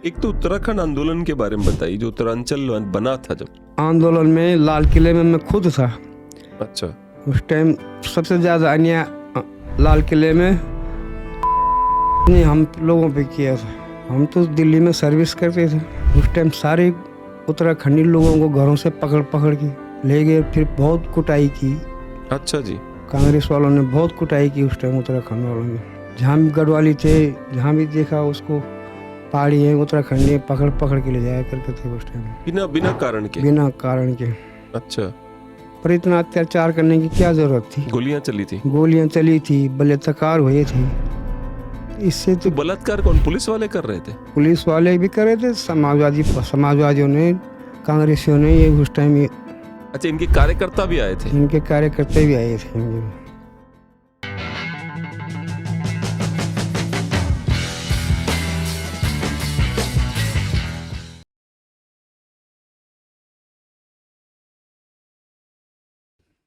एक तो उत्तराखंड आंदोलन के बारे में बताइए, जो उत्तरांचल बना था जब। आंदोलन में लाल किले में मैं खुद था। अच्छा। उस टाइम सबसे ज़्यादा अन्याय लाल किले में ने हम लोगों पे किया था। हम तो दिल्ली में सर्विस करते थे। उस टाइम सारे उत्तराखंडी लोगों को घरों से पकड़ पकड़ के ले गए, फिर बहुत कुटाई की। अच्छा जी। कांग्रेस वालों ने बहुत कुटाई की उस टाइम उत्तराखंड वालों ने। जहाँ भी गढ़वाली थे, जहाँ भी देखा उसको पहाड़ी है उत्तराखंडी पकड़ पकड़ के ले जाया करते थे उस टाइम, बिना कारण के। बिना कारण के। अच्छा। पर इतना अत्याचार करने की क्या जरूरत थी? गोलियां चली थी। गोलियां चली थी, बलात्कार हुए थे। इससे तो बलात्कार कौन, पुलिस वाले कर रहे थे? पुलिस वाले भी कर रहे थे, समाजवादियों ने, कांग्रेसियों ने ये उस टाइम ये अच्छा, इनके कार्यकर्ता भी आए थे? इनके कार्यकर्ता भी आए थे।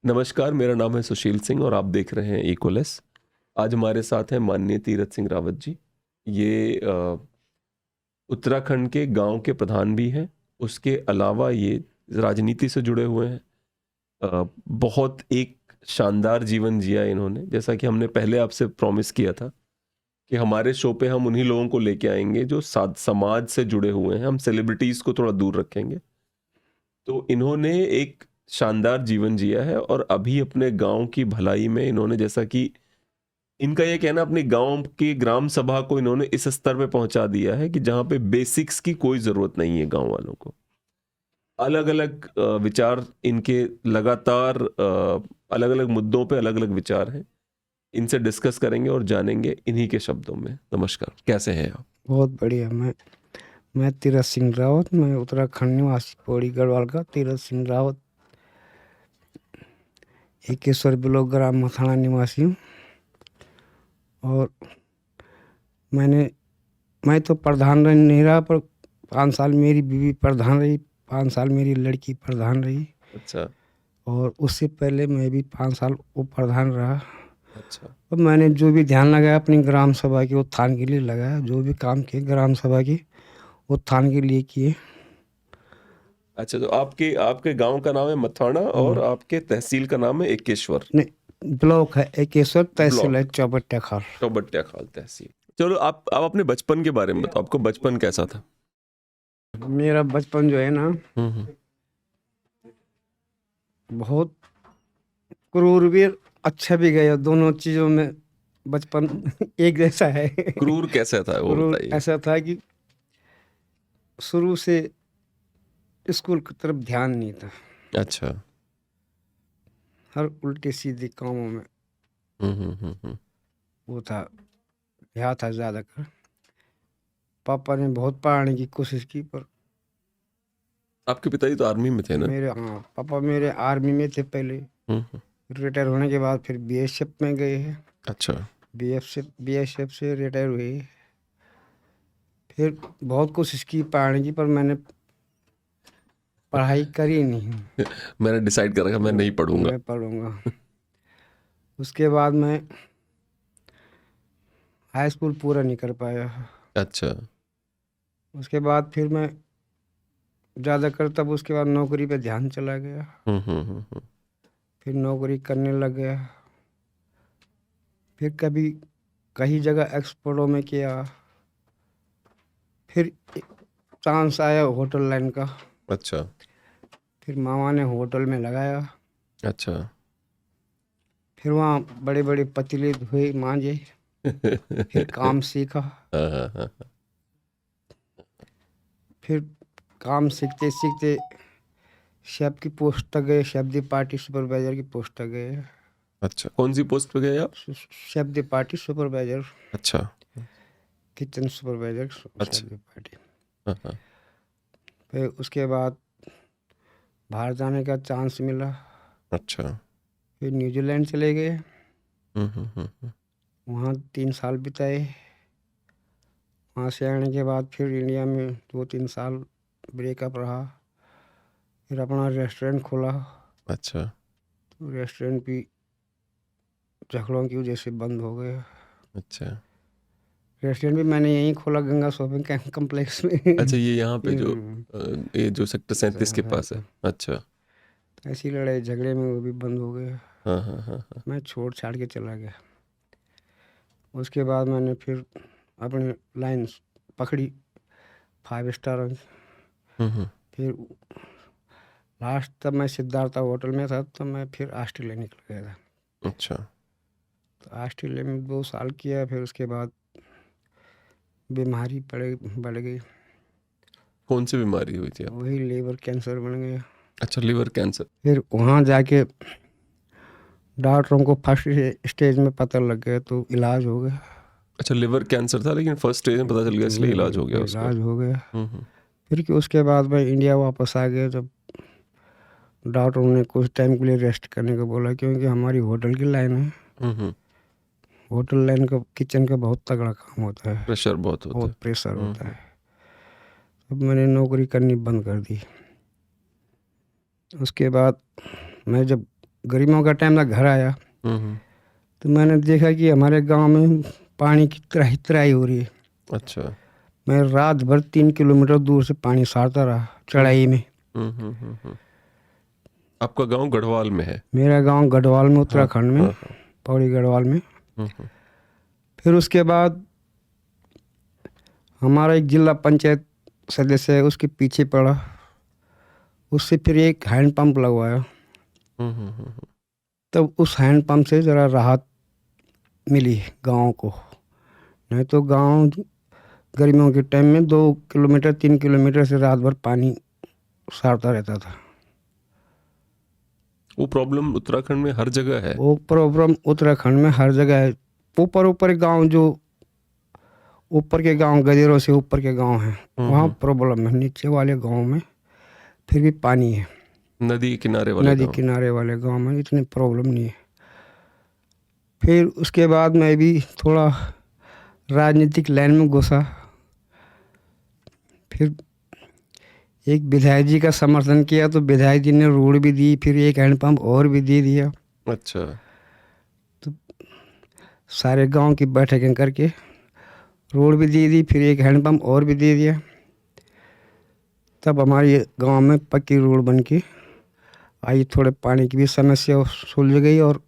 नमस्कार, मेरा नाम है सुशील सिंह और आप देख रहे हैं इक्वलेस। आज हमारे साथ हैं माननीय तीरथ सिंह रावत जी। ये उत्तराखंड के गांव के प्रधान भी हैं, उसके अलावा ये राजनीति से जुड़े हुए हैं। बहुत एक शानदार जीवन जिया इन्होंने, जैसा कि हमने पहले आपसे प्रॉमिस किया था कि हमारे शो पे हम उन्हीं लोगों को लेके आएंगे जो समाज से जुड़े हुए हैं। हम सेलिब्रिटीज को थोड़ा दूर रखेंगे। तो इन्होंने एक शानदार जीवन जिया है और अभी अपने गांव की भलाई में इन्होंने, जैसा कि इनका ये कहना, अपने गांव की ग्राम सभा को इन्होंने इस स्तर पे पहुंचा दिया है कि जहां पे बेसिक्स की कोई जरूरत नहीं है गांव वालों को। अलग अलग विचार इनके लगातार अलग अलग मुद्दों पे अलग अलग विचार हैं। इनसे डिस्कस करेंगे और जानेंगे इन्हीं के शब्दों में। नमस्कार, कैसे हैं आप? बहुत बढ़िया। मैं तीरथ सिंह रावत, मैं उत्तराखंड निवासी पौड़ी गढ़वाल का तीरथ सिंह रावत, एकेश्वर ब्लॉक ग्राम मथाना निवासी हूँ। और मैं तो प्रधान नहीं रहा, पर 5 साल मेरी बीवी प्रधान रही, 5 साल मेरी लड़की प्रधान रही। अच्छा। और उससे पहले मैं भी 5 साल उप प्रधान रहा। अच्छा। और मैंने जो भी ध्यान लगाया अपनी ग्राम सभा के उत्थान के लिए लगाया, जो भी काम किए ग्राम सभा के उत्थान के लिए किए। अच्छा, तो आपके गांव का नाम है मथाना और आपके तहसील का नाम है एकेश्वर? नहीं, ब्लॉक है एकेश्वर, तहसील है ब्लॉक चौबट्टिया खाल। चौबट्टिया खाल तहसील। चलो, आप अपने बचपन के बारे में बताओ। आपको बचपन कैसा था? मेरा बचपन जो है ना, हम्म। बहुत क्रूर भी अच्छा भी गया, दोनों चीजों में बचपन एक जैसा है। क्रूर कैसा था वो क्रूर बताइए। ऐसा था कि शुरू से स्कूल की तरफ ध्यान नहीं था। अच्छा। हर उल्टे सीधे कामों में वो था, ध्यान था ज्यादा कर। पापा ने बहुत पढ़ाने की कोशिश की, पर आपके पिताजी तो आर्मी में थे ना? पापा मेरे आर्मी में थे पहले। हम्म। रिटायर होने के बाद फिर बीएसएफ में गए हैं। अच्छा। बीएसएफ से रिटायर हुए। फिर बहुत कोशिश की पढ़ाने की, पर मैंने पढ़ाई करी नहीं। मैंने डिसाइड कर रखा मैं नहीं पढ़ूंगा। मैं पढ़ूंगा। उसके बाद मैं हाई स्कूल पूरा नहीं कर पाया। अच्छा। उसके बाद फिर मैं ज़्यादा कर, तब उसके बाद नौकरी पे ध्यान चला गया। फिर नौकरी करने लग गया। फिर कभी कई जगह एक्सपोर्टों में किया। फिर चांस आया होटल लाइन का। अच्छा। फिर मामा ने होटल में लगाया। अच्छा। फिर वहाँ बड़े बड़े पतीले धोए मांजे। फिर काम सीखा। फिर काम सीखते सीखते शेफ की पोस्ट तक गए, शेफ दी पार्टी सुपरवाइजर की पोस्ट तक गए। अच्छा, कौन सी पोस्ट पे गए आप? शेफ दी पार्टी सुपरवाइजर, अच्छा। किचन सुपरवाइजर, शेफ अच्छा। दी पार्टी। हाँ। फिर उसके बाद बाहर जाने का चांस मिला। अच्छा। फिर न्यूजीलैंड चले गए। हम्म। वहाँ 3 साल बिताए। वहाँ से आने के बाद फिर इंडिया में 2-3 साल ब्रेकअप रहा। फिर अपना रेस्टोरेंट खोला। अच्छा। तो रेस्टोरेंट भी झगड़ों की वजह से बंद हो गया। अच्छा। रेस्टोरेंट भी मैंने यहीं खोला, गंगा शॉपिंग कम्प्लेक्स में। अच्छा, ये यहाँ पे जो ये जो सेक्टर 37 के पास है। अच्छा, ऐसी लड़ाई झगड़े में वो भी बंद हो गया। हाँ हाँ हाँ हाँ। मैं छोड़ छाड़ के चला गया। उसके बाद मैंने फिर अपनी लाइन पकड़ी 5 स्टार। फिर लास्ट तब मैं सिद्धार्थ होटल में था, तब मैं फिर ऑस्ट्रेलिया निकल गया था। अच्छा, तो ऑस्ट्रेलिया में 2 साल किया। फिर उसके बाद बीमारी बढ़ गई। कौन सी बीमारी हुई थी आप? वही लीवर कैंसर बन गया। अच्छा, लीवर कैंसर। फिर वहाँ जाके डॉक्टरों को फर्स्ट स्टेज में पता लग गया, तो इलाज हो गया। अच्छा, लिवर कैंसर था, लेकिन फर्स्ट स्टेज में पता चल गया, इसलिए इलाज हो गया उसका। इलाज हो गया। फिर कि उसके बाद मैं इंडिया वापस आ गया। जब डॉक्टरों ने कुछ टाइम के लिए रेस्ट करने को बोला, क्योंकि हमारी होटल की लाइन है। होटल लाइन का किचन का बहुत तगड़ा काम होता है, प्रेशर बहुत होता है। बहुत प्रेशर होता है। अब मैंने नौकरी करनी बंद कर दी। उसके बाद मैं जब गर्मियों का टाइम था, घर आया, तो मैंने देखा कि हमारे गांव में पानी की तराई हो रही है। अच्छा, मैं रात भर 3 किलोमीटर दूर से पानी सारता रहा चढ़ाई में। आपका गांव गढ़वाल में है? मेरा गांव गढ़वाल में, उत्तराखंड में, पौड़ी गढ़वाल में। फिर उसके बाद हमारा एक जिला पंचायत सदस्य है, उसके पीछे पड़ा। उससे फिर एक हैंडपंप लगवाया। तब उस हैंडपंप से ज़रा राहत मिली गांव को। नहीं तो गांव गर्मियों के टाइम में 2 किलोमीटर 3 किलोमीटर से रात भर पानी सारता रहता था। वो प्रॉब्लम उत्तराखंड में हर जगह है? वो प्रॉब्लम उत्तराखंड में हर जगह है। ऊपर गांव, जो ऊपर के गांव, गदेरों से ऊपर के गांव हैं, वहाँ प्रॉब्लम है। नीचे वाले गांव में फिर भी पानी है। नदी किनारे वाले गांव में इतनी प्रॉब्लम नहीं है। फिर उसके बाद मैं भी थोड़ा राजनीतिक लाइन में घुसा। फिर एक विधायक जी का समर्थन किया, तो विधायक जी ने रोड भी दी, फिर एक हैंडपंप और भी दे दिया। अच्छा, तो सारे गांव की बैठकें करके रोड भी दे दी, फिर एक हैंडपंप और भी दे दिया। तब हमारे गांव में पक्की रोड बन के आई। थोड़े पानी की भी समस्या सुलझ गई और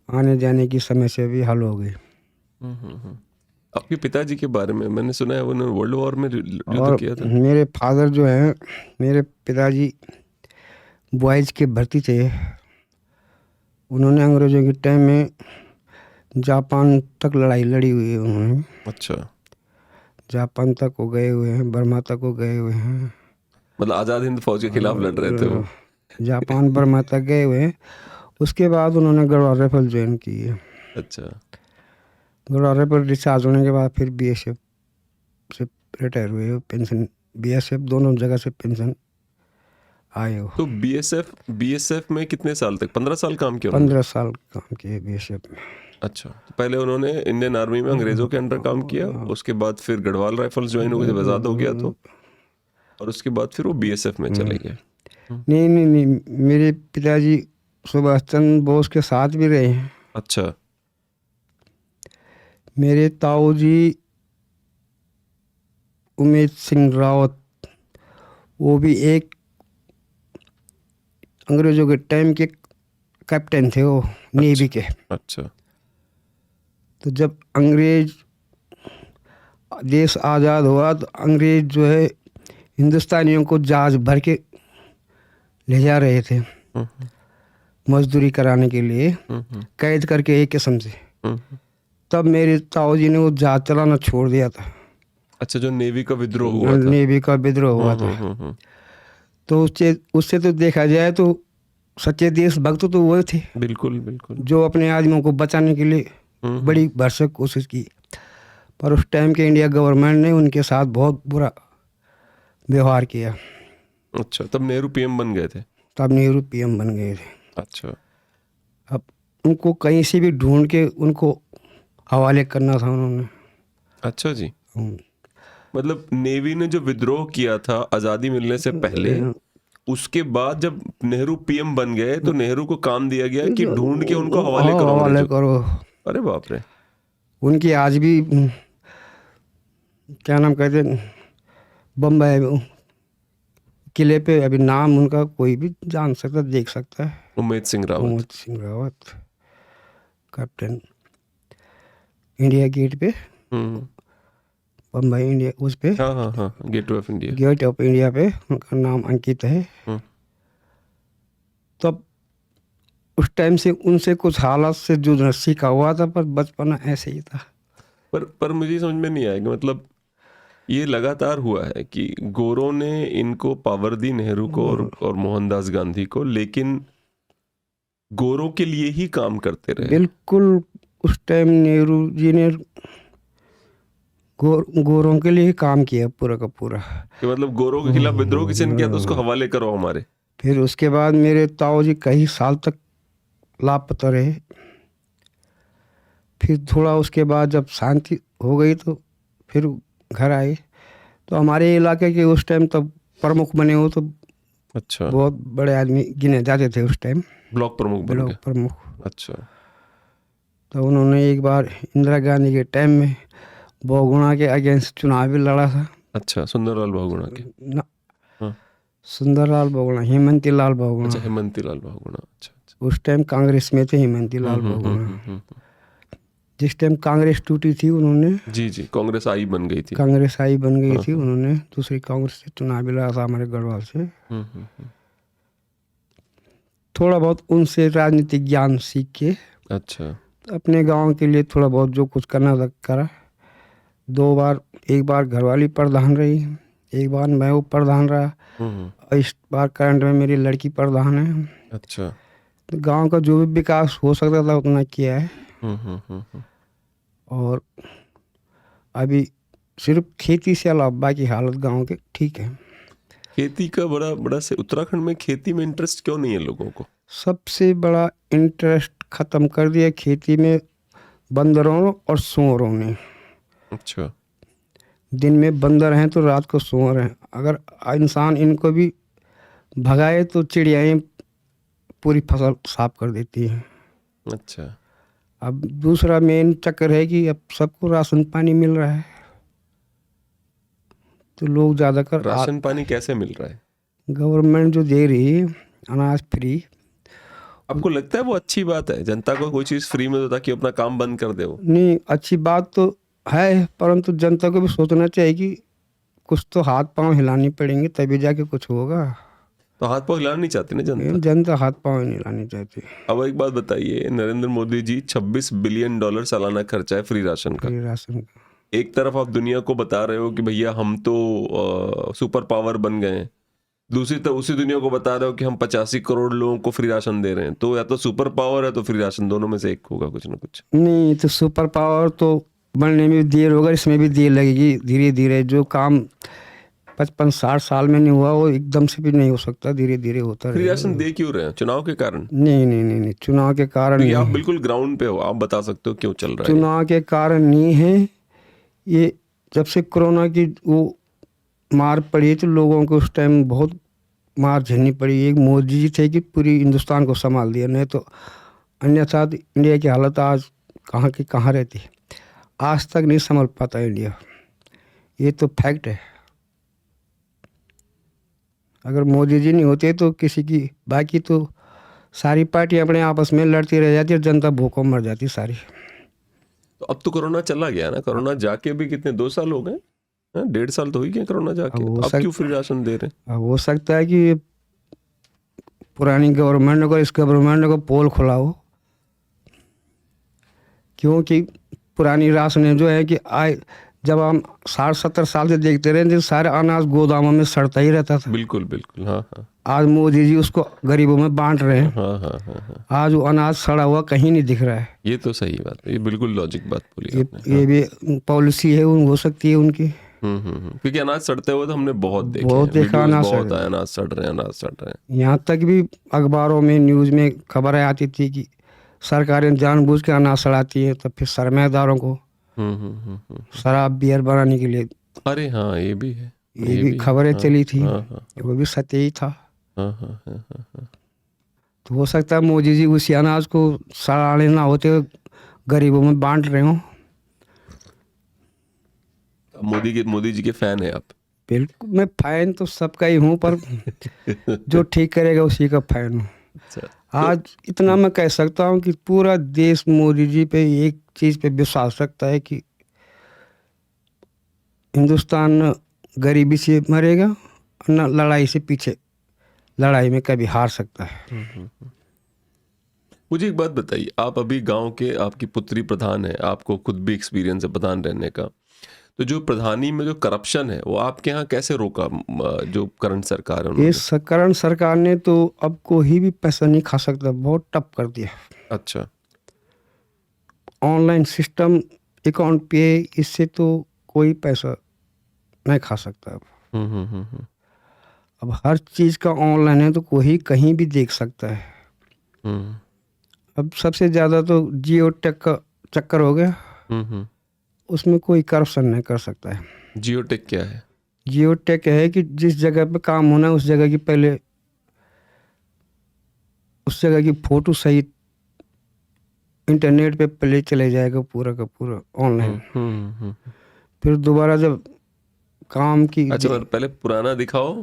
आने जाने की समस्या भी हल हो गई। आपके पिताजी के बारे में मैंने सुना है, उन्होंने वर्ल्ड वॉर में युद्ध किया था। मेरे फादर जो हैं, मेरे पिताजी बॉयज़ के भर्ती थे। उन्होंने अंग्रेज़ों के टाइम में जापान तक लड़ाई लड़ी हुई है उन्होंने। अच्छा, जापान तक को गए हुए हैं, बर्मा तक को गए हुए हैं। मतलब आज़ाद हिंद फौज के खिलाफ लड़ रहे थे वो? जापान बर्मा तक गए हुए हैं। उसके बाद उन्होंने गढ़वाल राइफल ज्वाइन की है। अच्छा, गढ़वाल राइफल डिस्चार्ज होने के बाद फिर बीएसएफ से रिटायर हुए। पेंशन बीएसएफ दोनों जगह से पेंशन आए हो। तो बीएसएफ में कितने साल तक? 15 साल काम किया? 15 साल काम किए बीएसएफ में। अच्छा, तो पहले उन्होंने इंडियन आर्मी में अंग्रेजों के अंडर काम किया, उसके बाद फिर गढ़वाल राइफल्स ज्वाइन हो गए जब आज़ाद हो गया तो, और उसके बाद फिर वो बीएसएफ में चले गए। नहीं, मेरे पिताजी सुभाष चंद्र बोस के साथ भी रहे हैं। अच्छा, मेरे ताऊ जी उमेश सिंह रावत, वो भी एक अंग्रेजों के टाइम के कैप्टन थे, वो नेवी के। अच्छा, तो जब अंग्रेज देश आज़ाद हुआ, तो अंग्रेज जो है हिंदुस्तानियों को जहाज भर के ले जा रहे थे मजदूरी कराने के लिए, कैद करके एक किस्म से। तब मेरे ताऊ जी ने वो जहाज चलाना छोड़ दिया था। अच्छा, जो नेवी का विद्रोह हुआ था? नेवी का विद्रोह हुआ था। तो उससे तो देखा जाए तो सच्चे देशभक्त तो वो थे। बिल्कुल बिल्कुल, जो अपने आदमियों को बचाने के लिए बड़ी भरसक कोशिश की। पर उस टाइम के इंडिया गवर्नमेंट ने उनके साथ बहुत बुरा व्यवहार किया। अच्छा, तब नेहरू पीएम बन गए थे? तब नेहरू पीएम बन गए थे। अच्छा, अब उनको कहीं से भी ढूंढ के उनको हवाले करना था उन्होंने। अच्छा जी, मतलब नेवी ने जो विद्रोह किया था आज़ादी मिलने से पहले, उसके बाद जब नेहरू पीएम बन गए तो नेहरू को काम दिया गया कि ढूंढ के उनको हवाले करो। करो। अरे बाप रे। उनकी आज भी क्या नाम कहते हैं, बम्बई किले पे, अभी नाम उनका कोई भी जान सकता, देख सकता है। Ummed Singh Rawat. Ummed Singh Rawat, captain, India Gate पे, हम्म। बम्बई इंडिया उस पे, हाँ हाँ हाँ, Gateway of India. Gate of India पे उनका नाम अंकित है। तब उस टाइम से उनसे कुछ हालात से जूझना सीखा हुआ था, पर बचपना ऐसे ही था। पर मुझे समझ में नहीं आएगा, मतलब ये लगातार हुआ है कि गोरों ने इनको पावर दी, नेहरू को और मोहनदास गांधी को, लेकिन गोरों के लिए ही काम करते रहे। बिल्कुल, उस टाइम नेहरू जी ने गोरों के लिए ही काम किया पूरा का पूरा। कि मतलब गोरों के खिलाफ विद्रोह किसी ने किया तो उसको हवाले करो हमारे। फिर उसके बाद मेरे ताऊ जी कई साल तक लापता रहे। फिर थोड़ा उसके बाद जब शांति हो गई तो फिर घर आए। तो हमारे इलाके के उस टाइम तब प्रमुख बने हो तो अच्छा, बहुत बड़े आदमी गिने जाते थे उस टाइम, ब्लॉक प्रमुख बन ब्लॉक गए। प्रमुख। अच्छा। तो उन्होंने एक बार इंदिरा गांधी के टाइम में बहुगुणा के अगेंस्ट चुनाव भी लड़ा था। अच्छा, सुंदरलाल बहुगुणा के। ना, हाँ। सुंदरलाल बहुगुणा, हेमंती लाल बहुगुणा। अच्छा, हेमंती लाल बहुगुणा। अच्छा अच्छा। उस टाइम कांग्रेस में थे हेमंती लाल बहुगुणा। जिस टाइम कांग्रेस टूटी थी उन्होंने, जी जी, कांग्रेस आई बन गई थी। कांग्रेस आई बन गई थी, उन्होंने दूसरी कांग्रेस से चुनाव भी लड़ा था हमारे गढ़वाल से। थोड़ा बहुत उनसे राजनीतिक ज्ञान सीख के अच्छा। अपने गांव के लिए थोड़ा बहुत जो कुछ करना था करा। 2 बार, एक बार घरवाली प्रधान रही, एक बार मैं वो प्रधान रहा, और इस बार करंट में मेरी लड़की प्रधान है। अच्छा। तो गांव का जो भी विकास हो सकता था उतना किया है। और अभी सिर्फ खेती से अलावा बाकी हालत गांव के ठीक है। खेती का बड़ा बड़ा से उत्तराखंड में खेती में इंटरेस्ट क्यों नहीं है लोगों को? सबसे बड़ा इंटरेस्ट खत्म कर दिया खेती में बंदरों और सूअरों ने। अच्छा। दिन में बंदर हैं तो रात को सूअर हैं। अगर इंसान इनको भी भगाए तो चिड़ियाएँ पूरी फसल साफ कर देती हैं। अच्छा। अब दूसरा मेन चक्कर है कि अब सबको राशन पानी मिल रहा है, तो लोग ज़्यादातर राशन पानी कैसे मिल रहा है? गवर्नमेंट जो दे रही है अनाज फ्री। आपको लगता है वो अच्छी बात है? जनता को कोई चीज़ फ्री में दो ताकि अपना काम बंद कर दे वो? नहीं, अच्छी बात तो है, परंतु जनता को भी सोचना चाहिए कि कुछ तो हाथ पांव हिलानी पड़ेंगे तभी जाके कुछ होगा। तो हाथ पांव हिलाना नहीं चाहती ना जनता? जनता हाथ पांव नहीं हिलानी चाहती। अब एक बात बताइए, नरेंद्र मोदी जी $26 बिलियन सालाना खर्चा है फ्री राशन का। फ्री राशन का। एक तरफ आप दुनिया को बता रहे हो कि भैया हम तो सुपर पावर बन गए हैं, दूसरी तरफ उसी दुनिया को बता रहे हो कि हम 85 करोड़ लोगों को फ्री राशन दे रहे हैं। तो या तो सुपर पावर है तो फ्री राशन, दोनों में से एक होगा कुछ ना कुछ। नहीं, तो सुपर पावर तो बनने में भी देर होगा, इसमें भी देर लगेगी। धीरे धीरे जो काम 55-60 साल में नहीं हुआ वो एकदम से भी नहीं हो सकता, धीरे धीरे होता फ्री रहेगा। राशन दे क्यों रहे हैं? चुनाव के कारण? नहीं नहीं नहीं नहीं, चुनाव के कारण क्योंकि आप नहीं। बिल्कुल ग्राउंड पे हो, आप बता सकते हो क्यों चल रहा है। चुनाव के कारण नहीं है ये। जब से कोरोना की वो मार पड़ी तो लोगों को उस टाइम बहुत मार झेलनी पड़ी। एक मोदी जी थे कि पूरी हिंदुस्तान को संभाल दिया, नहीं तो अन्यथा इंडिया की हालत आज कहाँ की कहाँ रहती। आज तक नहीं संभल पाता इंडिया, ये तो फैक्ट है। अगर मोदी जी नहीं होते तो किसी की, बाकी तो सारी पार्टी अपने आपस में लड़ती रह जाती और जनता भूखों मर जाती सारी। तो अब तो कोरोना चला गया ना, कोरोना जाके भी कितने 2 साल हो गए, 1.5 साल तो हो ही गए कोरोना जाके। अब क्यों फ्री राशन दे रहे हैं? अब हो सकता है कि पुरानी गवर्नमेंट को, इस गवर्नमेंट को पोल खुलाओ, क्योंकि पुरानी राशन जो है कि आए जब हम 60-70 साल से देखते रहे तो सारे अनाज गोदामों में सड़ता ही रहता था। बिल्कुल बिल्कुल। हाँ हाँ। आज मोदी जी उसको गरीबों में बांट रहे हैं। हाँ हाँ हाँ हाँ। आज वो अनाज सड़ा हुआ कहीं नहीं दिख रहा है। ये तो सही बात है, ये बिल्कुल लॉजिक बात बोली आपने। ये भी पॉलिसी है, हो सकती है उनकी। क्योंकि अनाज सड़ते हुए तो हमने बहुत देखे, बहुत देखा अनाज बहुत आया, अनाज सड़ रहे हैं, अनाज सड़ रहे हैं। यहाँ तक भी अखबारों में, न्यूज़ में खबरें आती थी कि सरकारें जानबूझ के अनाज सड़ाती हैं, तब फिर सरमाएदारों को शराब बियर बनाने के लिए। अरे हाँ, ये भी है, ये भी खबरें चली थी। वो भी सत्य ही था। तो हो सकता है मोदी जी उसी अनाज को सड़ाने ना होते गरीबों में बांट रहे हों। मोदी जी के फैन है आप? बिल्कुल, मैं फैन तो सबका ही हूँ, पर जो ठीक करेगा उसी का फैन हूँ। अच्छा, आज इतना मैं कह सकता हूँ कि पूरा देश मोदी जी पे एक चीज़ पे विश्वास रखता है कि हिंदुस्तान न गरीबी से मरेगा न लड़ाई से पीछे, लड़ाई में कभी हार सकता है। मुझे एक बात बताइए, आप अभी गांव के, आपकी पुत्री प्रधान है, आपको खुद भी एक्सपीरियंस है प्रधान रहने का, तो जो प्रधानी में जो करप्शन है वो आपके यहाँ कैसे रोका, जो करंट सरकार है ये उन्होंने? करंट सरकार ने तो अब कोई भी पैसा नहीं खा सकता, बहुत टफ कर दिया। अच्छा, ऑनलाइन सिस्टम, अकाउंट पे, इससे तो कोई पैसा नहीं खा सकता। अब हर चीज़ का ऑनलाइन है तो कोई कहीं भी देख सकता है। अब सबसे ज़्यादा तो जियो टेक का चक्कर हो गया, उसमें कोई करप्शन नहीं कर सकता है। जियो टेक क्या है? जियो टेक है कि जिस जगह पे काम होना है उस जगह की पहले उस जगह की फोटो सहित इंटरनेट पे पहले चले जाएगा पूरा का पूरा ऑनलाइन। फिर दोबारा जब काम की अच्छा, पहले पुराना दिखाओ,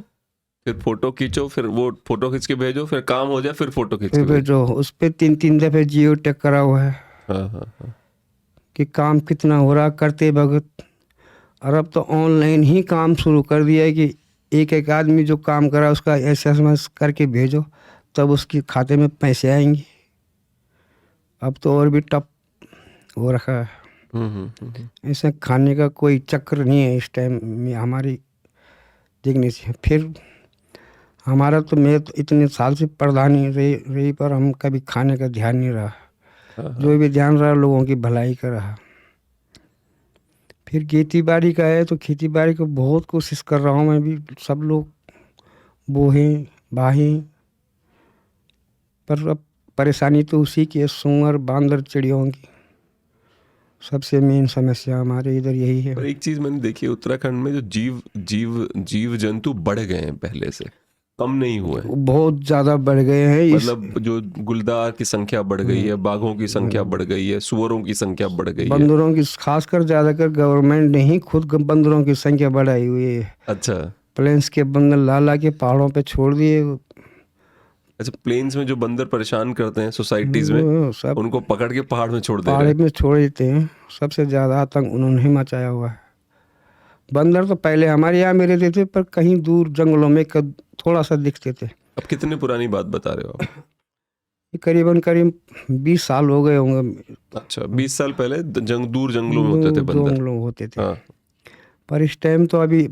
फिर फोटो खींचो, फिर वो फोटो खींच के भेजो, फिर काम हो जाए फिर फोटो खींच के भेजो। जो उस पर 3-3 दफे जियो टेक करा हुआ है कि काम कितना हो रहा करते वक्त। और अब तो ऑनलाइन ही काम शुरू कर दिया है कि एक एक आदमी जो काम करा उसका SMS करके भेजो, तब उसके खाते में पैसे आएंगे। अब तो और भी टफ हो रखा है। ऐसा खाने का कोई चक्र नहीं है इस टाइम में हमारी देखने से। फिर हमारा तो, मैं तो इतने साल से प्रधानी रही पर हम कभी खाने का ध्यान नहीं रहा। जो भी ध्यान रहा लोगों की भलाई का रहा। फिर खेती बाड़ी का है तो खेती बाड़ी को बहुत कोशिश कर रहा हूँ मैं भी, सब लोग बोहें बाहें, पर अब परेशानी तो उसी की है, सूअर बांदर चिड़ियों की सबसे मेन समस्या हमारे इधर यही है। पर एक चीज मैंने देखी, उत्तराखंड में जो जीव जंतु बढ़ गए हैं, पहले से कम नहीं हुए हैं, बहुत ज्यादा बढ़ गए हैं। मतलब जो गुलदार की संख्या बढ़ गई है, बाघों की संख्या बढ़ गई है, सुअरों की संख्या बढ़ गई है। बंदरों की खासकर ज्यादातर गवर्नमेंट ने ही खुद बंदरों की संख्या बढ़ाई हुई है। अच्छा, प्लेन्स के बंदर ला के पहाड़ों पे छोड़ दिए। अच्छा, प्लेन्स में जो बंदर परेशान करते हैं सोसाइटीज में, सब उनको पकड़ के पहाड़ में छोड़ दे रहे पहाड़ हैं। में छोड़ देते हैं। सबसे ज्यादा आतंक उन्होंने ही मचाया हुआ है। बंदर तो पहले हमारे यहाँ में रहते थे, पर कहीं दूर जंगलों में थोड़ा सा दिखते थे। अब कितने पुरानी बात बता रहे हो आप? करीब 20 साल हो गए होंगे। अच्छा, 20 साल पहले दूर जंगलों में होते थे बंदर। जंगलों होते थे। हाँ, पर इस टाइम तो अभी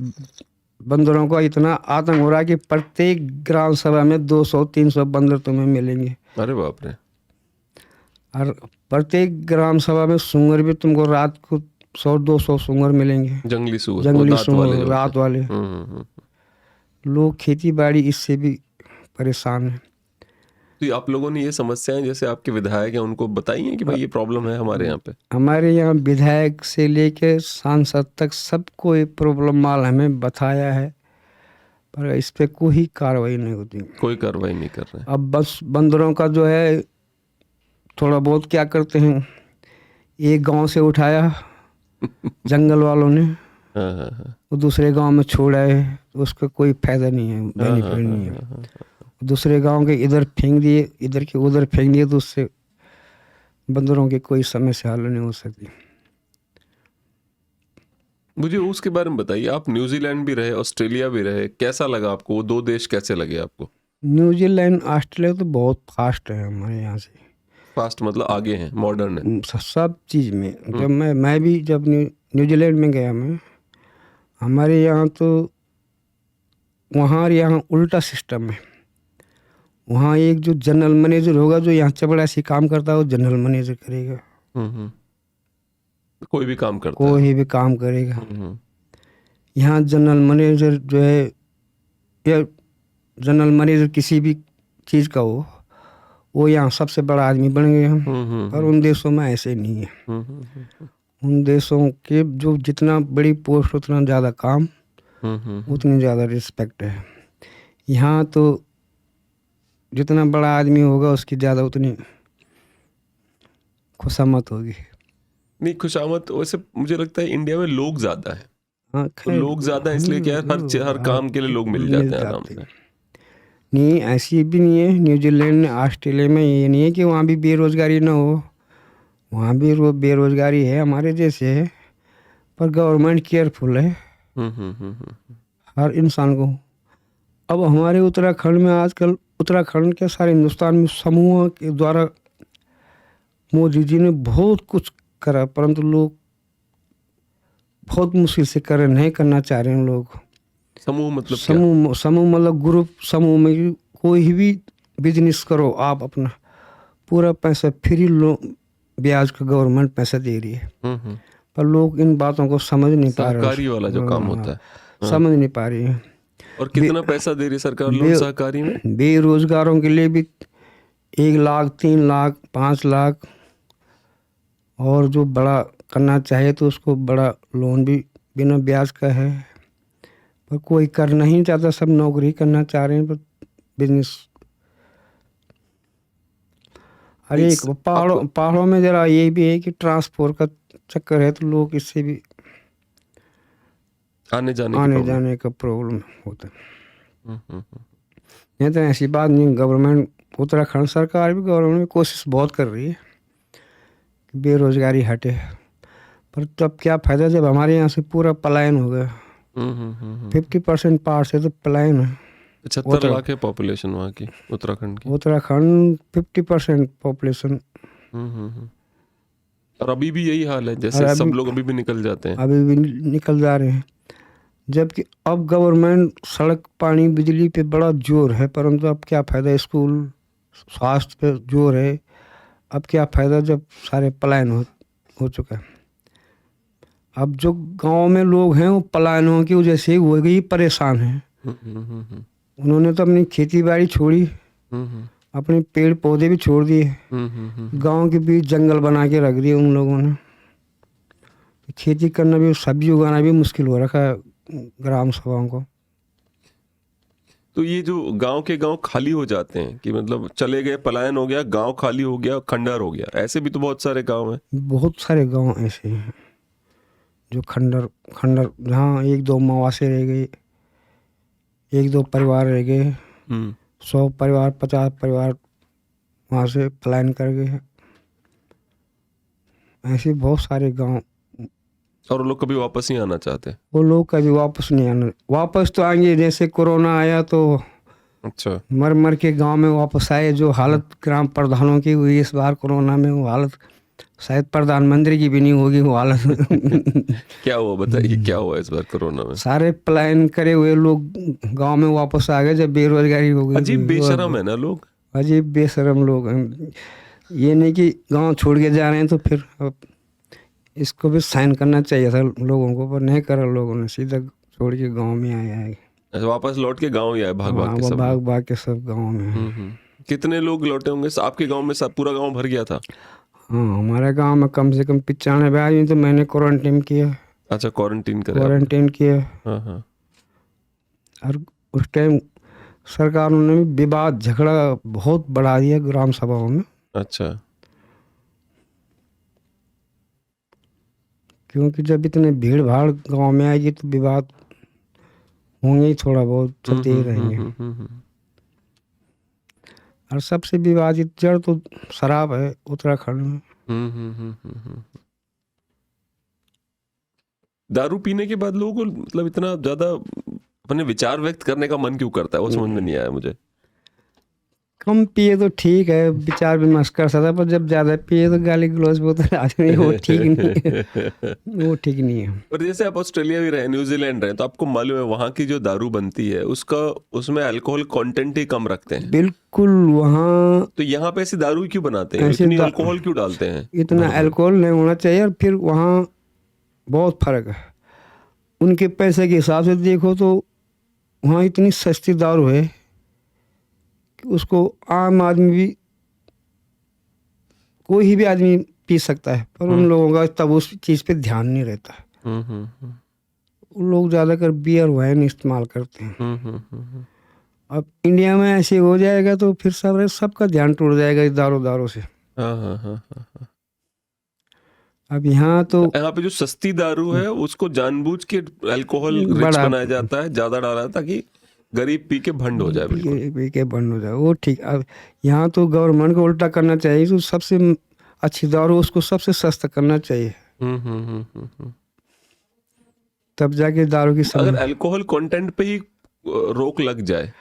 बंदरों का इतना आतंक हो रहा है कि प्रत्येक ग्राम सभा में 200-300 बंदर तुम्हें मिलेंगे। अरे बाप रे। और प्रत्येक ग्राम सभा में सूअर भी तुमको रात को 100-200 सूअर मिलेंगे। जंगली सूअर, जंगली दांत वाले सूअर जो रात होते हैं। वाले। लोग खेती बाड़ी इससे भी परेशान हैं। तो आप लोगों ने ये समस्याएं, जैसे आपके विधायक हैं, उनको बताई हैं कि भाई ये प्रॉब्लम है हमारे यहाँ पे? हमारे यहाँ विधायक से लेके सांसद तक सबको ये प्रॉब्लम माल हमें बताया है, पर इस पे कोई कार्रवाई नहीं होती। कोई कार्रवाई नहीं कर रहे हैं। अब बस बंदरों का जो है थोड़ा बहुत क्या करते हैं, एक गांव से उठाया जंगल वालों ने, वो दूसरे गांव में छोड़ा है, उसका कोई फायदा नहीं है, बेनिफिट नहीं है। दूसरे गांव के इधर फेंक दिए, इधर के उधर फेंक दिए, तो उससे बंदरों की कोई समस्या हल नहीं हो सकती। मुझे उसके बारे में बताइए, आप न्यूजीलैंड भी रहे, ऑस्ट्रेलिया भी रहे, कैसा लगा आपको? वो 2 देश कैसे लगे आपको? न्यूजीलैंड ऑस्ट्रेलिया तो बहुत फास्ट है हमारे यहाँ से। फास्ट मतलब आगे हैं, मॉडर्न है सब चीज़ में। जब मैं भी जब न्यूजीलैंड में गया मैं, हमारे यहाँ तो वहाँ और यहाँ उल्टा सिस्टम है। वहाँ एक जो जनरल मैनेजर होगा, जो यहाँ चपड़ासी काम करता है वो जनरल मैनेजर करेगा। कोई भी काम करता है, कोई भी काम करेगा। यहाँ जनरल मैनेजर जो है, या जनरल मैनेजर किसी भी चीज़ का हो, वो यहाँ सबसे बड़ा आदमी बन गए हम। पर उन देशों में ऐसे नहीं है। उन देशों के जो जितना बड़ी पोस्ट उतना ज़्यादा काम, उतनी ज़्यादा रिस्पेक्ट है। यहाँ तो जितना बड़ा आदमी होगा उसकी ज़्यादा उतनी खुशामद होगी। नहीं, खुशामद वैसे मुझे लगता है इंडिया में लोग ज़्यादा है। हाँ तो लोग ज्यादा इसलिए क्या है, हर काम के लिए लोग मिल जाते हैं आराम से। नहीं, ऐसी भी नहीं है। न्यूजीलैंड ऑस्ट्रेलिया में ये नहीं है कि वहाँ भी बेरोजगारी ना हो, वहाँ भी बेरोजगारी है, हमारे जैसे है, पर गवर्नमेंट केयरफुल है हर इंसान को। अब हमारे उत्तराखंड में आजकल, उत्तराखंड के सारे हिंदुस्तान में समूह के द्वारा मोदी जी ने बहुत कुछ करा, परंतु लोग बहुत मुश्किल से कर नहीं करना चाह रहे हैं लोग। समूह मतलब समूह मतलब ग्रुप। समूह में कोई भी बिजनेस करो आप, अपना पूरा पैसा फ्री लो, ब्याज का गवर्नमेंट पैसा दे रही है, पर लोग इन बातों को समझ नहीं पा रहे। सहकारी वाला जो काम होता है समझ नहीं पा रही है। और कितना पैसा दे रही सरकार लोन सहकारी में? बेरोजगारों के लिए भी 1 लाख, 3 लाख, 5 लाख, और जो बड़ा करना चाहे तो उसको बड़ा लोन भी बिना ब्याज का है, पर कोई कर नहीं चाहता, सब नौकरी करना चाह रहे हैं, पर बिजनेस। अरे पहाड़ों में जरा ये भी है कि ट्रांसपोर्ट का चक्कर है, तो लोग इससे भी आने जाने का प्रॉब्लम होता है। नहीं तो ऐसी बात नहीं। गवर्नमेंट, उत्तराखंड सरकार भी, गवर्नमेंट भी कोशिश बहुत कर रही है कि बेरोजगारी हटे, पर तब क्या फायदा जब हमारे यहाँ से पूरा पलायन हो गया। 50% पहाड़ से तो पलायन है। 75 लाख है पॉपुलेशन वहाँ की, उत्तराखंड की। उत्तराखंड 50% पॉपुलेशन। और अभी भी यही हाल है, जैसे सब लोग अभी भी निकल जाते हैं, अभी भी निकल जा रहे हैं। जबकि अब गवर्नमेंट सड़क, पानी, बिजली पे बड़ा जोर है, परंतु अब क्या फ़ायदा, स्कूल, स्वास्थ्य पे जोर है, अब क्या फ़ायदा जब सारे पलायन हो चुका है। अब जो गांव में लोग हैं वो पलायनों की वजह से वो ही परेशान हैं। उन्होंने तो अपनी खेती बाड़ी छोड़ी, अपने पेड़ पौधे भी छोड़ दिए, गांव के बीच जंगल बना के रख दिए उन लोगों ने। खेती करना भी, सब्जी उगाना भी मुश्किल हो रखा है ग्राम सभाओं को। तो ये जो गांव के गांव खाली हो जाते हैं, कि मतलब चले गए, पलायन हो गया, गांव खाली हो गया, खंडर हो गया, ऐसे भी तो बहुत सारे गांव हैं। बहुत सारे गांव ऐसे हैं जो खंडर जहाँ 1-2 मवासे रह गए, 1-2 परिवार रह गए, 100 परिवार, 50 परिवार वहाँ से पलायन कर गए। ऐसे बहुत सारे गांव। और लोग कभी वापस नहीं आना चाहते। वो लोग कभी वापस नहीं आना, वापस तो आएंगे। जैसे कोरोना आया तो अच्छा, मर के गांव में वापस आए। जो हालत ग्राम प्रधानों की हुई इस बार कोरोना में, वो हालत शायद प्रधानमंत्री की भी नहीं होगी वो हालत। क्या हुआ बताइए, क्या हुआ इस बार कोरोना में? सारे पलायन करे हुए लोग गांव में वापस आ गए जब बेरोजगारी हो गई। अजीब बेशरम है ना लोग, अजीब बेशरम लोग हैं। ये नहीं कि गांव छोड़ के जा रहे हैं तो फिर अब इसको भी साइन करना चाहिए था लोगों को, पर नहीं करा लोगों ने, सीधा छोड़ के गांव में आए। वापस लौट के गांव ही आए, भाग भाग के सब गांव में। कितने लोग लौटे होंगे आपके गांव में? सब पूरा गांव भर गया था? हाँ, हमारे गांव में कम से कम 95 आदमी तो मैंने क्वारंटीन किया। अच्छा, क्वारंटीन किया। हाँ। और उस टाइम सरकारों ने भी विवाद झगड़ा बहुत बढ़ा दिया ग्राम सभाओं में। अच्छा, क्योंकि जब इतने भीड़ भाड़ गांव में आएगी तो विवाद होंगे ही, थोड़ा बहुत चलते ही रहेंगे। और सबसे विवादित जड़ तो शराब है उत्तराखंड में। दारू पीने के बाद लोगों को मतलब इतना ज्यादा अपने विचार व्यक्त करने का मन क्यों करता है, वो समझ में नहीं आया मुझे। कम पिए तो ठीक है, विचार विमर्श कर सकता, पर जब ज्यादा पिए तो गाली गलौज बोलते आदमी, वो ठीक नहीं। वो ठीक नहीं है। पर जैसे आप ऑस्ट्रेलिया भी रहे, न्यूजीलैंड रहे, तो आपको मालूम है वहाँ की जो दारू बनती है उसमें अल्कोहल कंटेंट ही कम रखते हैं। बिल्कुल। वहाँ तो यहाँ पे ऐसी दारू क्यों बनाते हैं, इतनी अल्कोहल क्यों डालते हैं? इतना अल्कोहल नहीं होना चाहिए। और फिर वहाँ बहुत फर्क है, उनके पैसे के हिसाब से देखो तो वहाँ इतनी सस्ती दारू है कि उसको आम आदमी भी, कोई भी आदमी पी सकता है, पर उन लोगों का तब उस चीज़ पे ध्यान नहीं रहता है। उन लोग ज़्यादातर बियर वाइन इस्तेमाल करते हैं। अब इंडिया में ऐसे हो जाएगा तो फिर सबका ध्यान टूट जाएगा इस दारू से। अब यहाँ तो यहाँ पे जो सस्ती दारू है उसको जानबूझ के अल्कोहल रिच बड़ा बनाया जाता है, ज्यादा डाला जाता है ताकि गरीब पी के भंड हो जाए। बिल्कुल पी के बंद हो जाए, वो ठीक। अब यहाँ तो गवर्नमेंट को उल्टा करना चाहिए, तो सबसे अच्छी दारू उसको सबसे सस्ता करना चाहिए, तब जाके दारू की अगर अल्कोहल कंटेंट पे ही रोक लग जाए।